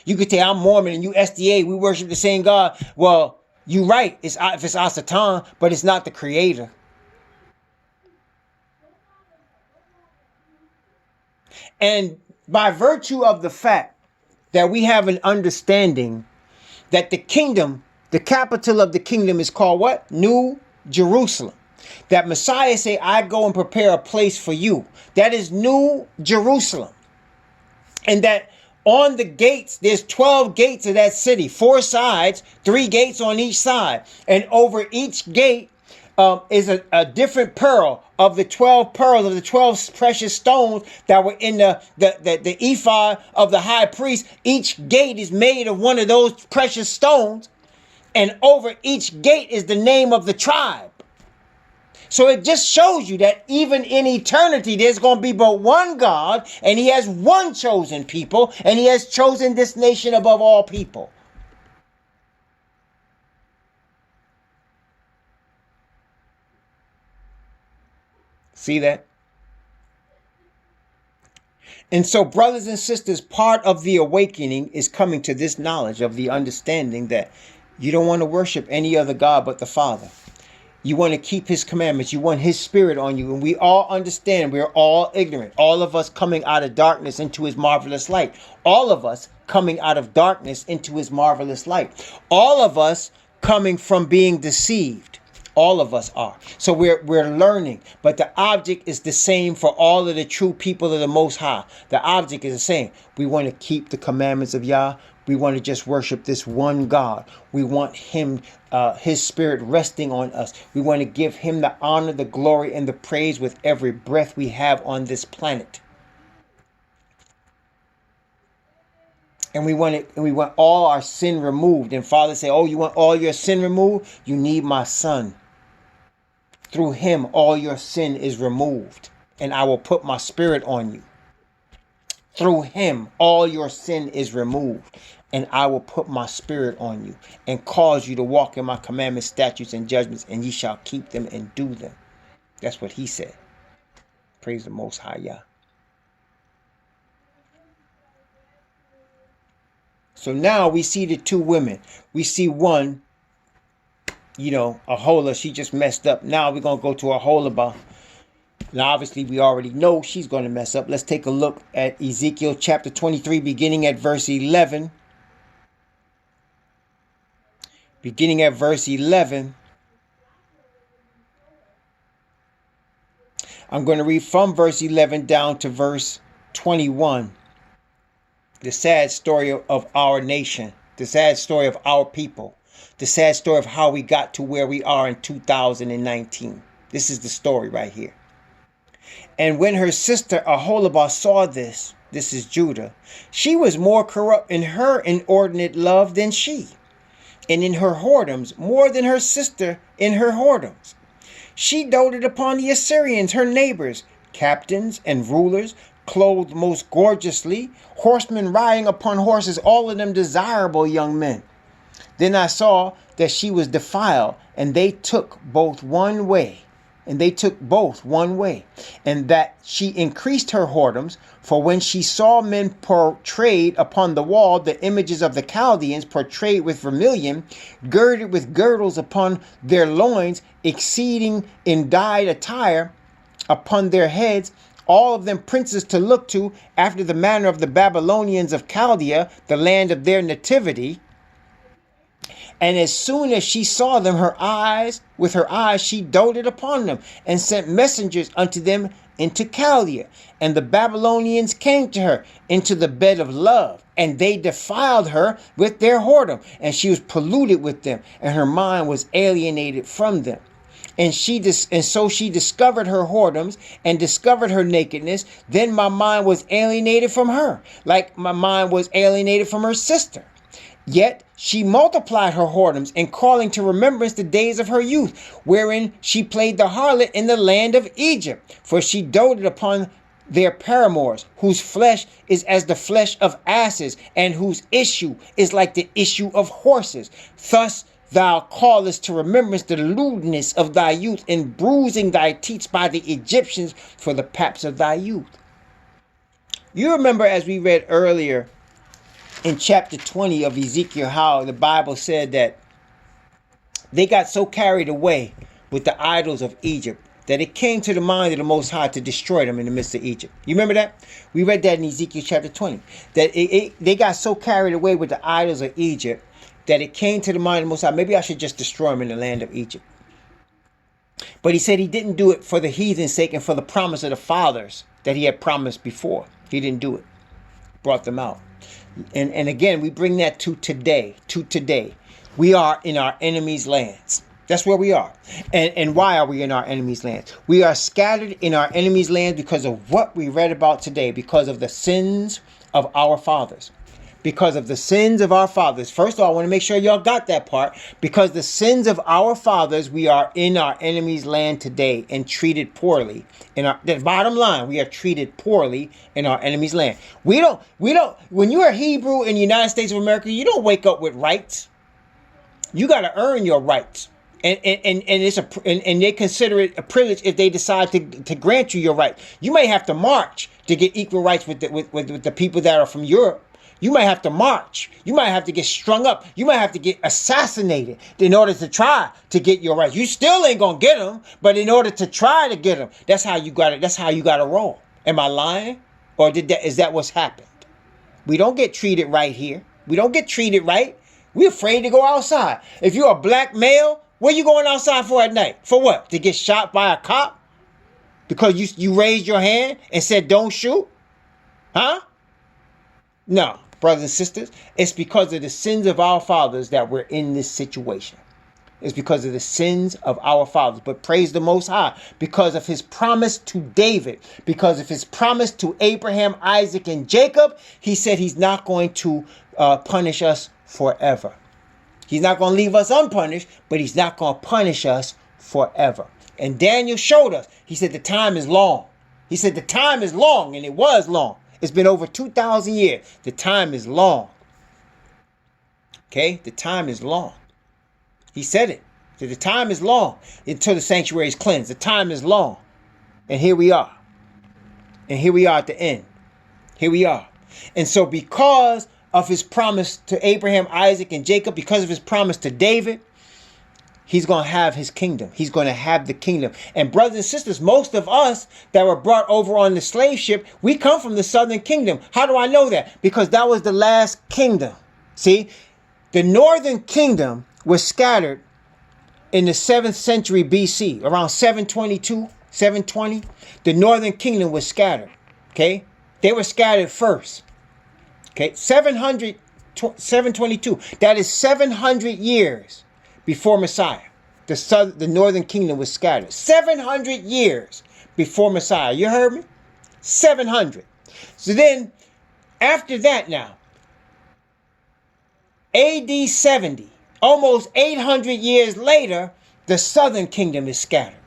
You could say, I'm Mormon and you SDA. We worship the same God. Well, you're right. If it's Asatan, but it's not the creator. And by virtue of the fact that we have an understanding that the kingdom, the capital of the kingdom is called what? New Jerusalem. That Messiah say, I go and prepare a place for you. That is New Jerusalem. And that on the gates, there's 12 gates of that city, 4 sides, 3 gates on each side. And over each gate is a different pearl of the 12 pearls, of the 12 precious stones that were in the ephod of the high priest. Each gate is made of one of those precious stones. And over each gate is the name of the tribe. So it just shows you that even in eternity, there's going to be but one God, and he has one chosen people, and he has chosen this nation above all people. See that? And so, brothers and sisters, part of the awakening is coming to this knowledge of the understanding that you don't want to worship any other God but the Father. You want to keep his commandments. You want his spirit on you. And we all understand we're all ignorant. All of us coming out of darkness into his marvelous light. All of us coming out of darkness into his marvelous light. All of us coming from being deceived. All of us are. So we're learning. But the object is the same for all of the true people of the Most High. The object is the same. We want to keep the commandments of Yah. We want to just worship this one God. We want him, his spirit resting on us. We want to give him the honor, the glory, and the praise with every breath we have on this planet. And we want all our sin removed. And Father say, oh, you want all your sin removed? You need my son. Through him, all your sin is removed. And I will put my spirit on you. Through him, all your sin is removed. And I will put my spirit on you and cause you to walk in my commandments, statutes, and judgments, and ye shall keep them and do them. That's what he said. Praise the Most High Yah. So now we see the two women. We see one, Aholah, she just messed up. Now we're going to go to Aholibah. Now, obviously, we already know she's going to mess up. Let's take a look at Ezekiel chapter 23, beginning at verse 11. Beginning at verse 11. I'm going to read from verse 11 down to verse 21. The sad story of our nation. The sad story of our people. The sad story of how we got to where we are in 2019. This is the story right here. And when her sister Aholibah saw this is Judah, she was more corrupt in her inordinate love than she, and in her whoredoms more than her sister in her whoredoms. She doted upon the Assyrians, her neighbors, captains and rulers, clothed most gorgeously, horsemen riding upon horses, all of them desirable young men. Then I saw that she was defiled, and they took both one way. And that she increased her whoredoms, for when she saw men portrayed upon the wall, the images of the Chaldeans portrayed with vermilion, girded with girdles upon their loins, exceeding in dyed attire upon their heads, all of them princes to look to, after the manner of the Babylonians of Chaldea, the land of their nativity. And as soon as she saw them, with her eyes she doted upon them, and sent messengers unto them into Chaldea. And the Babylonians came to her into the bed of love, and they defiled her with their whoredom, and she was polluted with them, and her mind was alienated from them. And so she discovered her whoredoms and discovered her nakedness. Then my mind was alienated from her, like my mind was alienated from her sister. Yet she multiplied her whoredoms, and calling to remembrance the days of her youth, wherein she played the harlot in the land of Egypt. For she doted upon their paramours, whose flesh is as the flesh of asses, and whose issue is like the issue of horses. Thus thou callest to remembrance the lewdness of thy youth, in bruising thy teats by the Egyptians for the paps of thy youth. You remember, as we read earlier in chapter 20 of Ezekiel, how the Bible said that they got so carried away with the idols of Egypt that it came to the mind of the Most High to destroy them in the midst of Egypt. You remember that? We read that in Ezekiel chapter 20. That they got so carried away with the idols of Egypt that it came to the mind of the Most High, maybe I should just destroy them in the land of Egypt. But he said he didn't do it for the heathen's sake and for the promise of the fathers that he had promised before. He didn't do it. Brought them out. And again, we bring that to today. We are in our enemies' lands. That's where we are. And why are we in our enemies' lands? We are scattered in our enemies' lands because of what we read about today, because of the sins of our fathers. Because of the sins of our fathers. First of all, I want to make sure y'all got that part. Because the sins of our fathers, we are in our enemy's land today and treated poorly. The bottom line, we are treated poorly in our enemy's land. We don't, when you're a Hebrew in the United States of America, you don't wake up with rights. You got to earn your rights. And they consider it a privilege if they decide to grant you your right. You may have to march to get equal rights with the people that are from Europe. You might have to march. You might have to get strung up. You might have to get assassinated in order to try to get your rights. You still ain't gonna get them, but in order to try to get them, that's how you got it. That's how you got to roll. Am I lying, or is that what's happened? We don't get treated right here. We don't get treated right. We're afraid to go outside. If you're a black male, what are you going outside for at night? For what? To get shot by a cop because you raised your hand and said don't shoot? Huh? No. Brothers and sisters, it's because of the sins of our fathers that we're in this situation. It's because of the sins of our fathers. But praise the Most High, because of his promise to David, because of his promise to Abraham, Isaac, and Jacob, he said he's not going to punish us forever. He's not going to leave us unpunished, but he's not going to punish us forever. And Daniel showed us. He said the time is long. He said the time is long, and it was long. It's been over 2,000 years. The time is long. Okay? The time is long. He said it. So the time is long until the sanctuary is cleansed. The time is long. And here we are. And here we are at the end. Here we are. And so because of his promise to Abraham, Isaac, and Jacob, because of his promise to David, he's going to have his kingdom. He's going to have the kingdom. And brothers and sisters, most of us that were brought over on the slave ship, we come from the southern kingdom. How do I know that? Because that was the last kingdom. See, the northern kingdom was scattered in the 7th century BC, around 722, 720. The northern kingdom was scattered. Okay, they were scattered first. Okay, 722. That is 700 years before Messiah. The northern kingdom was scattered. 700 years before Messiah. You heard me? 700. So then, after that now, AD 70, almost 800 years later, the southern kingdom is scattered.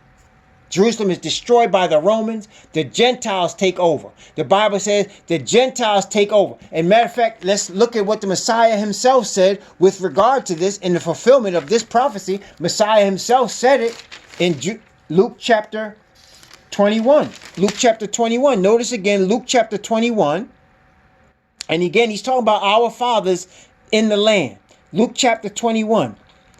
Jerusalem is destroyed by the Romans. The Gentiles take over. The Bible says the Gentiles take over. And matter of fact, let's look at what the Messiah himself said with regard to this in the fulfillment of this prophecy. Messiah himself said it in Luke chapter 21. Luke chapter 21. Notice again, Luke chapter 21. And again, he's talking about our fathers in the land. Luke chapter 21.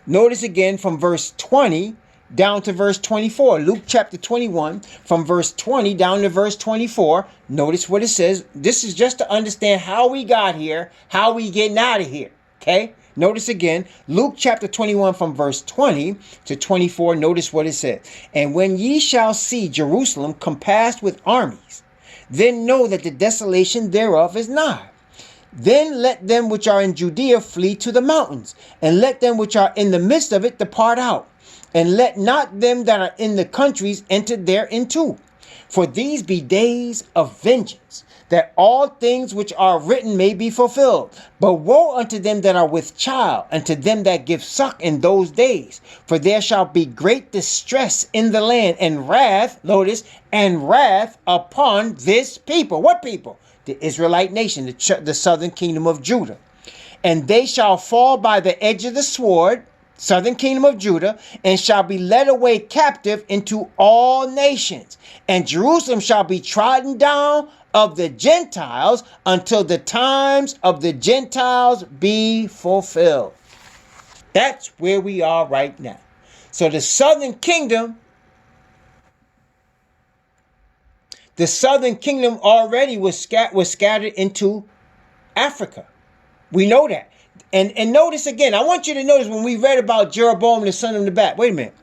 Notice again from verse 20 down to verse 24. Luke chapter 21 from verse 20 down to verse 24. Notice what it says. This is just to understand how we got here, how we getting out of here. Okay? Notice again, Luke chapter 21 from verse 20 to 24. Notice what it says. And when ye shall see Jerusalem compassed with armies, then know that the desolation thereof is nigh. Then let them which are in Judea flee to the mountains, and let them which are in the midst of it depart out. And let not them that are in the countries enter thereinto. For these be days of vengeance, that all things which are written may be fulfilled. But woe unto them that are with child, and to them that give suck in those days. For there shall be great distress in the land, and wrath, notice, and wrath upon this people. What people? The Israelite nation, the southern kingdom of Judah. And they shall fall by the edge of the sword, southern kingdom of Judah, and shall be led away captive into all nations. And Jerusalem shall be trodden down of the Gentiles until the times of the Gentiles be fulfilled. That's where we are right now. So the southern kingdom already was scattered into Africa. We know that. And notice again, I want you to notice when we read about Jeroboam the son of Nebat. Wait a minute.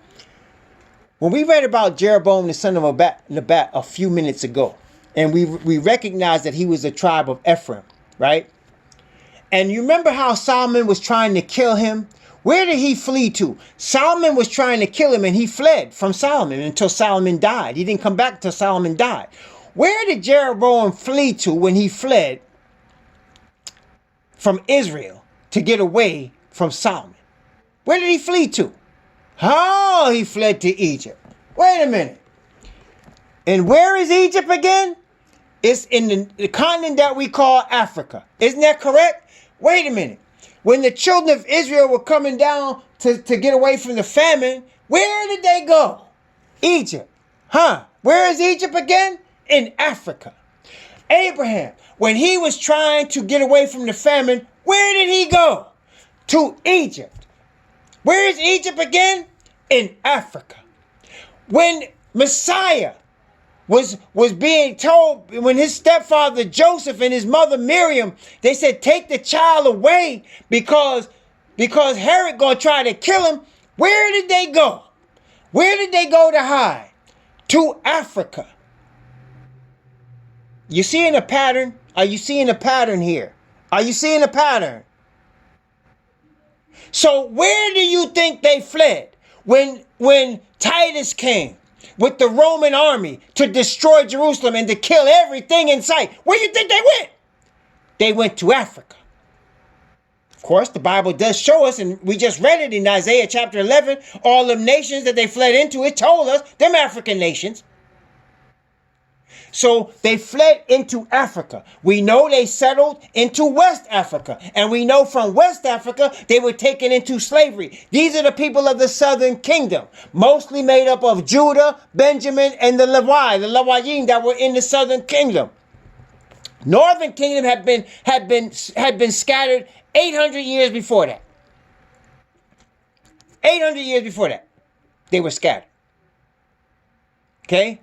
When we read about Jeroboam the son of Nebat a few minutes ago, and we recognize that he was a tribe of Ephraim, right? And you remember how Solomon was trying to kill him? Where did he flee to? Solomon was trying to kill him, and he fled from Solomon until Solomon died. He didn't come back until Solomon died. Where did Jeroboam flee to when he fled from Israel to get away from Solomon? Where did he flee to? Oh, he fled to Egypt. Wait a minute. And where is Egypt again? It's in the continent that we call Africa. Isn't that correct? Wait a minute. When the children of Israel were coming down to get away from the famine, where did they go? Egypt. Huh? Where is Egypt again? In Africa. Abraham, when he was trying to get away from the famine, where did he go? To Egypt. Where is Egypt again? In Africa. When Messiah was being told, when his stepfather Joseph and his mother Miriam, they said, take the child away because Herod gonna try to kill him. Where did they go? Where did they go to hide? To Africa. You seeing a pattern? Are you seeing a pattern here? Are you seeing a pattern? So where do you think they fled when Titus came with the Roman army to destroy Jerusalem and to kill everything in sight? Where do you think they went? They went to Africa. Of course, the Bible does show us, and we just read it in Isaiah chapter 11, all the nations that they fled into, it told us, them African nations. So they fled into Africa. We know they settled into West Africa. And we know from West Africa, they were taken into slavery. These are the people of the southern kingdom, mostly made up of Judah, Benjamin, and the Levayim that were in the southern kingdom. Northern kingdom had been scattered 800 years before that. 800 years before that, they were scattered. Okay?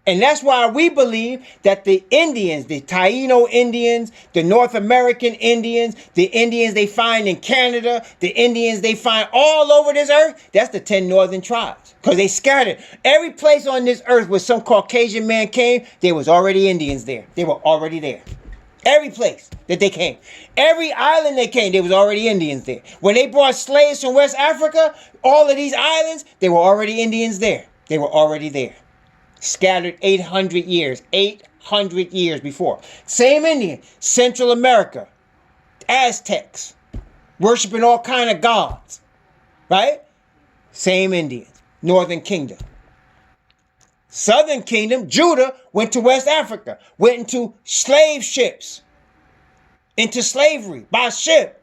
And that's why we believe that the Indians, the Taino Indians, the North American Indians, the Indians they find in Canada, the Indians they find all over this earth, that's the 10 northern tribes. Because they scattered. Every place on this earth where some Caucasian man came, there was already Indians there. They were already there. Every place that they came. Every island they came, there was already Indians there. When they brought slaves from West Africa, all of these islands, there were already Indians there. They were already there. Scattered 800 years. 800 years before. Same Indian. Central America. Aztecs. Worshipping all kind of gods. Right? Same Indians. Northern Kingdom. Southern Kingdom, Judah, went to West Africa. Went into slave ships. Into slavery by ship.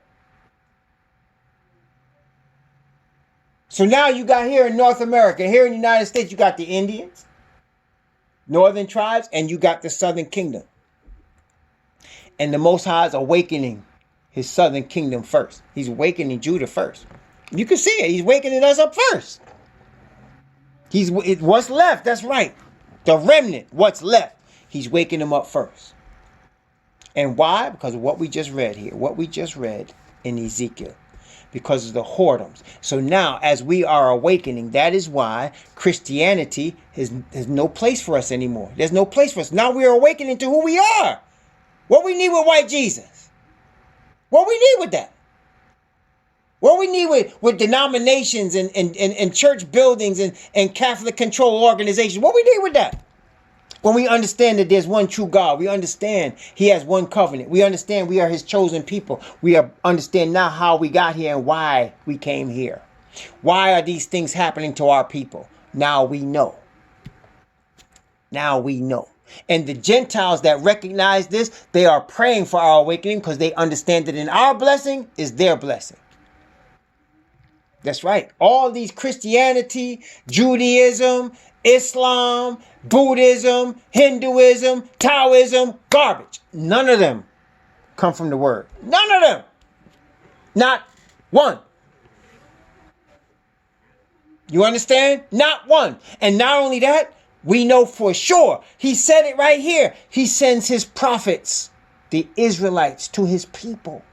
So now you got here in North America, here in the United States, you got the Indians, northern tribes, and you got the Southern Kingdom. And the Most High is awakening his Southern Kingdom first. He's awakening Judah first. You can see it. He's wakening us up first. What's left, that's right. The remnant, what's left. He's waking them up first. And why? Because of what we just read here. What we just read in Ezekiel. Because of the whoredoms. So now, as we are awakening, that is why Christianity has no place for us anymore. There's no place for us. Now we are awakening to who we are. What we need with white Jesus. What we need with that. What we need with denominations and church buildings and Catholic control organizations. What we need with that. When we understand that there's one true God, we understand he has one covenant. We understand we are his chosen people. We understand now how we got here and why we came here. Why are these things happening to our people? Now we know. Now we know. And the Gentiles that recognize this, they are praying for our awakening because they understand that in our blessing is their blessing. That's right. All these Christianity, Judaism, Islam, Buddhism, Hinduism, Taoism, garbage. None of them come from the word. None of them. Not one. You understand? Not one. And not only that, we know for sure. He said it right here. He sends his prophets, the Israelites, to his people.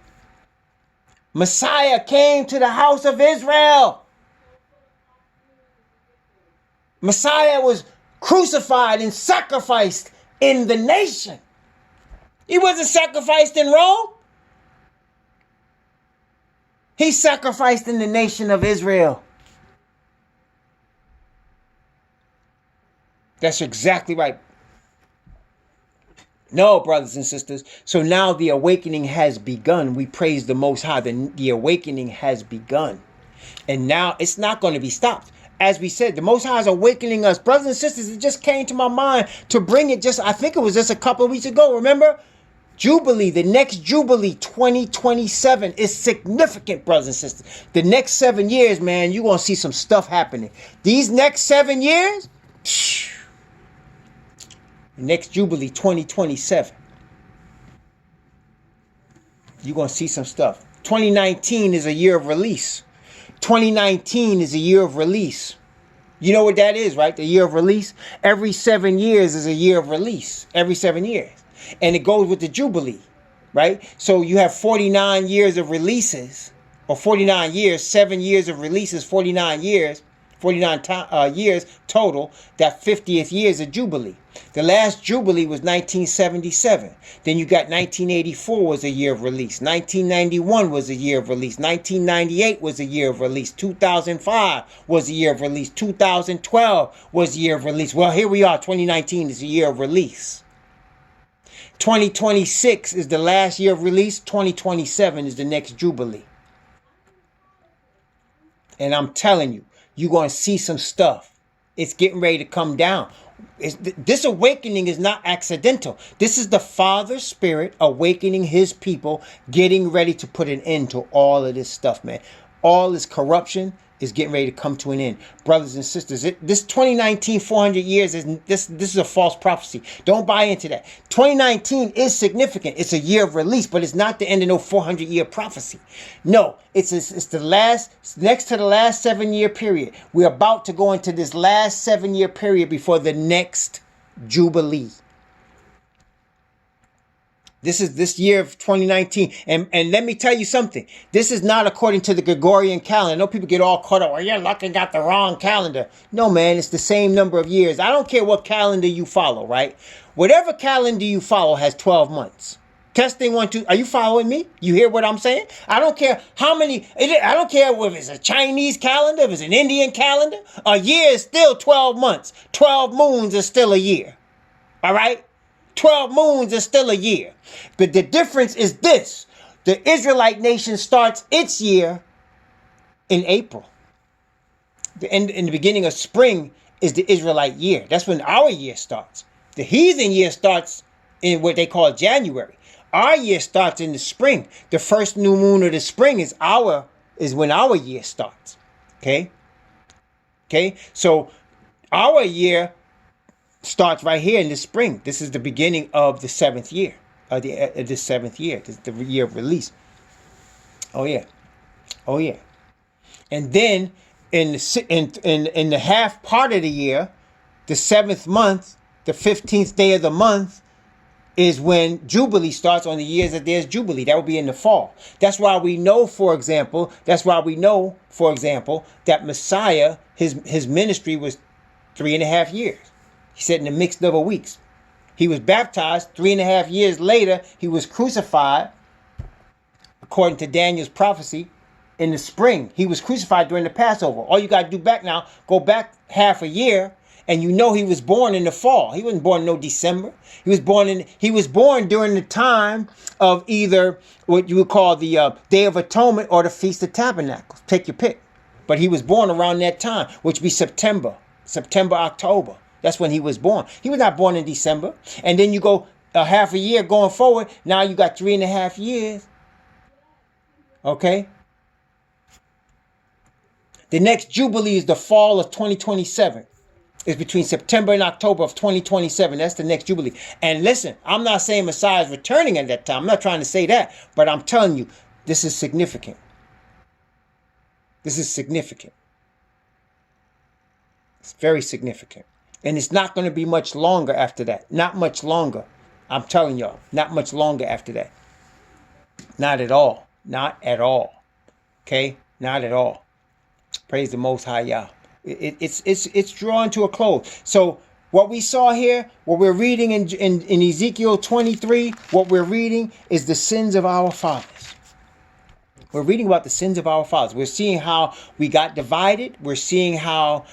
Messiah came to the house of Israel. Messiah was crucified and sacrificed in the nation. He wasn't sacrificed in Rome. He sacrificed in the nation of Israel. That's exactly right. No, brothers and sisters. So now the awakening has begun. We praise the Most High. The awakening has begun. And now it's not going to be stopped. As we said, the Most High is awakening us. Brothers and sisters, it just came to my mind to bring it I think it was just a couple of weeks ago. Remember? Jubilee, the next Jubilee, 2027 is significant, brothers and sisters. The next 7 years, man, you're going to see some stuff happening. These next 7 years, next Jubilee 2027. You're going to see some stuff. 2019 is a year of release. 2019 is a year of release. You know what that is, right? The year of release. Every 7 years is a year of release. Every 7 years. And it goes with the Jubilee, right? So you have 49 years of releases, or 49 years, 7 years of releases, 49 years. 49 years total. That 50th year is a Jubilee. The last Jubilee was 1977. Then you got 1984 was a year of release. 1991 was a year of release. 1998 was a year of release. 2005 was a year of release. 2012 was a year of release. Well, here we are. 2019 is a year of release. 2026 is the last year of release. 2027 is the next Jubilee. And I'm telling you, you're going to see some stuff. It's getting ready to come down. This awakening is not accidental. This is the Father Spirit awakening his people, getting ready to put an end to all of this stuff, man. All this corruption, is getting ready to come to an end. Brothers and sisters, this 2019, 400 years, this is a false prophecy. Don't buy into that. 2019 is significant. It's a year of release, but it's not the end of no 400-year prophecy. No, it's the last, next to the last 7-year period. We're about to go into this last 7-year period before the next Jubilee. This is this year of 2019. And let me tell you something. This is not according to the Gregorian calendar. I know people get all caught up. Oh, you're looking at the wrong calendar. No, man, it's the same number of years. I don't care what calendar you follow, right? Whatever calendar you follow has 12 months. Testing 1, 2. Are you following me? You hear what I'm saying? I don't care how many. I don't care if it's a Chinese calendar, if it's an Indian calendar. A year is still 12 months. 12 moons is still a year. All right? 12 moons is still a year. But the difference is this. The Israelite nation starts its year in April. In the beginning of spring is the Israelite year. That's when our year starts. The heathen year starts in what they call January. Our year starts in the spring. The first new moon of the spring is when our year starts. Okay? Okay? So our year starts right here in the spring. This is the beginning of the 7th year. The 7th year. This is the year of release. Oh yeah. Oh yeah. And then in the half part of the year, the 7th month, the 15th day of the month, is when Jubilee starts on the years that there's Jubilee. That will be in the fall. That's why we know, for example, that Messiah, his ministry was 3.5 years. He said in the mixed double weeks. He was baptized. 3.5 years later, he was crucified, according to Daniel's prophecy, in the spring. He was crucified during the Passover. All you got to do back now, go back half a year, and you know he was born in the fall. He wasn't born in no December. He was born during the time of either what you would call the Day of Atonement or the Feast of Tabernacles. Take your pick. But he was born around that time, which would be September, October. That's when he was born. He was not born in December. And then you go a half a year going forward. Now you got 3.5 years. Okay? The next Jubilee is the fall of 2027. It's between September and October of 2027. That's the next Jubilee. And listen, I'm not saying Messiah is returning at that time. I'm not trying to say that. But I'm telling you, this is significant. This is significant. It's very significant. And it's not going to be much longer after that. Not much longer. I'm telling y'all, not much longer after that. Not at all. Not at all. Okay? Not at all. Praise the Most High Yah. It's drawing to a close. So what we saw here, what we're reading in Ezekiel 23, what we're reading is the sins of our fathers. We're reading about the sins of our fathers. We're seeing how we got divided. We're seeing how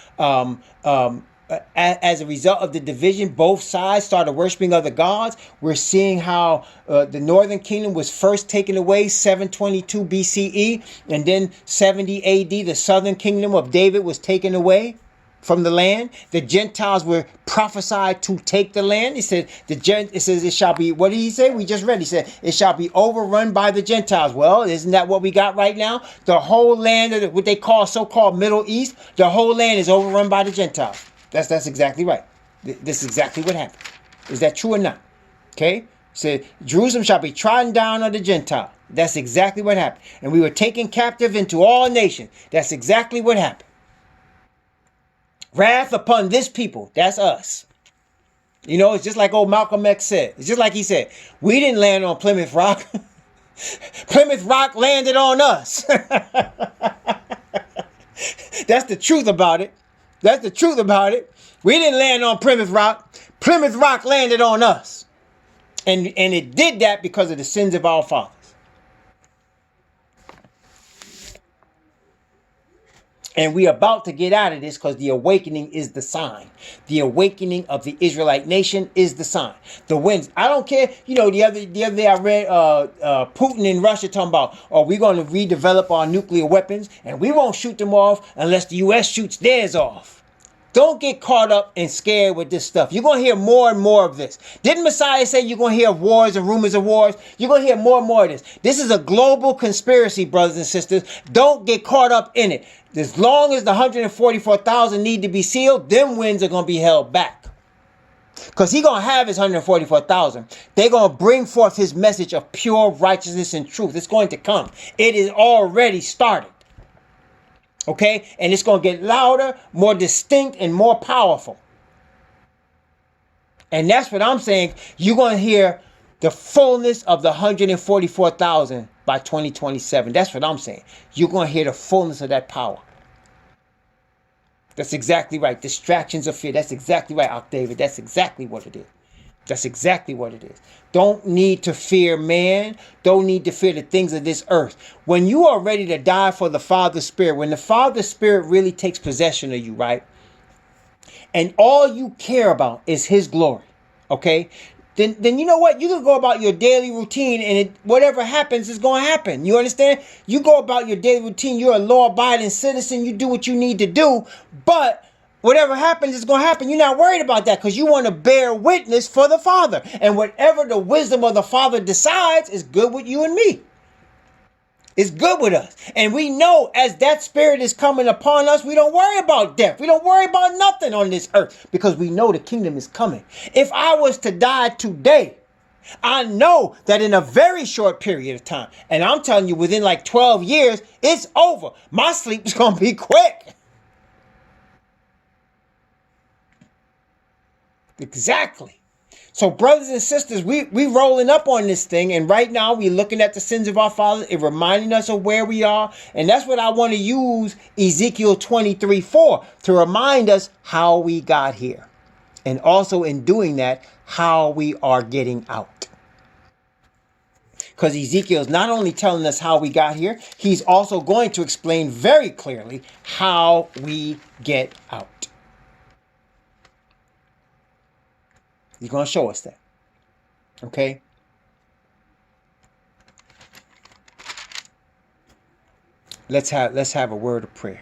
as a result of the division, both sides started worshiping other gods. We're seeing how the northern kingdom was first taken away 722 BCE, and then 70 AD, the southern kingdom of David was taken away from the land. The Gentiles were prophesied to take the land. It says it shall be, what did he say? We just read. He said it shall be overrun by the Gentiles. Well, isn't that what we got right now? The whole land of what they call so-called Middle East, the whole land is overrun by the Gentiles. That's exactly right. This is exactly what happened. Is that true or not? Okay? Said Jerusalem shall be trodden down of the Gentile. That's exactly what happened. And we were taken captive into all nations. That's exactly what happened. Wrath upon this people. That's us. You know, it's just like old Malcolm X said. It's just like he said. We didn't land on Plymouth Rock. Plymouth Rock landed on us. That's the truth about it. That's the truth about it. We didn't land on Plymouth Rock. Plymouth Rock landed on us. And it did that because of the sins of our fathers. And we're about to get out of this because the awakening is the sign. The awakening of the Israelite nation is the sign. The winds. I don't care. You know, the other day I read Putin in Russia talking about, we're going to redevelop our nuclear weapons and we won't shoot them off unless the U.S. shoots theirs off. Don't get caught up and scared with this stuff. You're going to hear more and more of this. Didn't Messiah say you're going to hear of wars and rumors of wars? You're going to hear more and more of this. This is a global conspiracy, brothers and sisters. Don't get caught up in it. As long as the 144,000 need to be sealed, them winds are going to be held back. Because he's going to have his 144,000. They're going to bring forth his message of pure righteousness and truth. It's going to come. It is already started. Okay? And it's going to get louder, more distinct, and more powerful. And that's what I'm saying. You're going to hear the fullness of the 144,000 by 2027. That's what I'm saying. You're going to hear the fullness of that power. That's exactly right. Distractions of fear. That's exactly right, Octavia. That's exactly what it is. That's exactly what it is. Don't need to fear man. Don't need to fear the things of this earth. When you are ready to die for the Father's Spirit, when the Father's Spirit really takes possession of you, right? And all you care about is his glory, okay? Then you know what? You can go about your daily routine and whatever happens is going to happen. You understand? You go about your daily routine. You're a law-abiding citizen. You do what you need to do. But whatever happens is going to happen. You're not worried about that because you want to bear witness for the Father. And whatever the wisdom of the Father decides is good with you and me. It's good with us. And we know as that spirit is coming upon us, we don't worry about death. We don't worry about nothing on this earth because we know the kingdom is coming. If I was to die today, I know that in a very short period of time, and I'm telling you within like 12 years, it's over. My sleep is going to be quick. Exactly. So brothers and sisters, we rolling up on this thing. And right now we're looking at the sins of our fathers. It reminding us of where we are. And that's what I want to use Ezekiel 23 for, to remind us how we got here. And also in doing that, how we are getting out. Because Ezekiel is not only telling us how we got here, he's also going to explain very clearly how we get out. He's going to show us that. Okay? Let's have a word of prayer.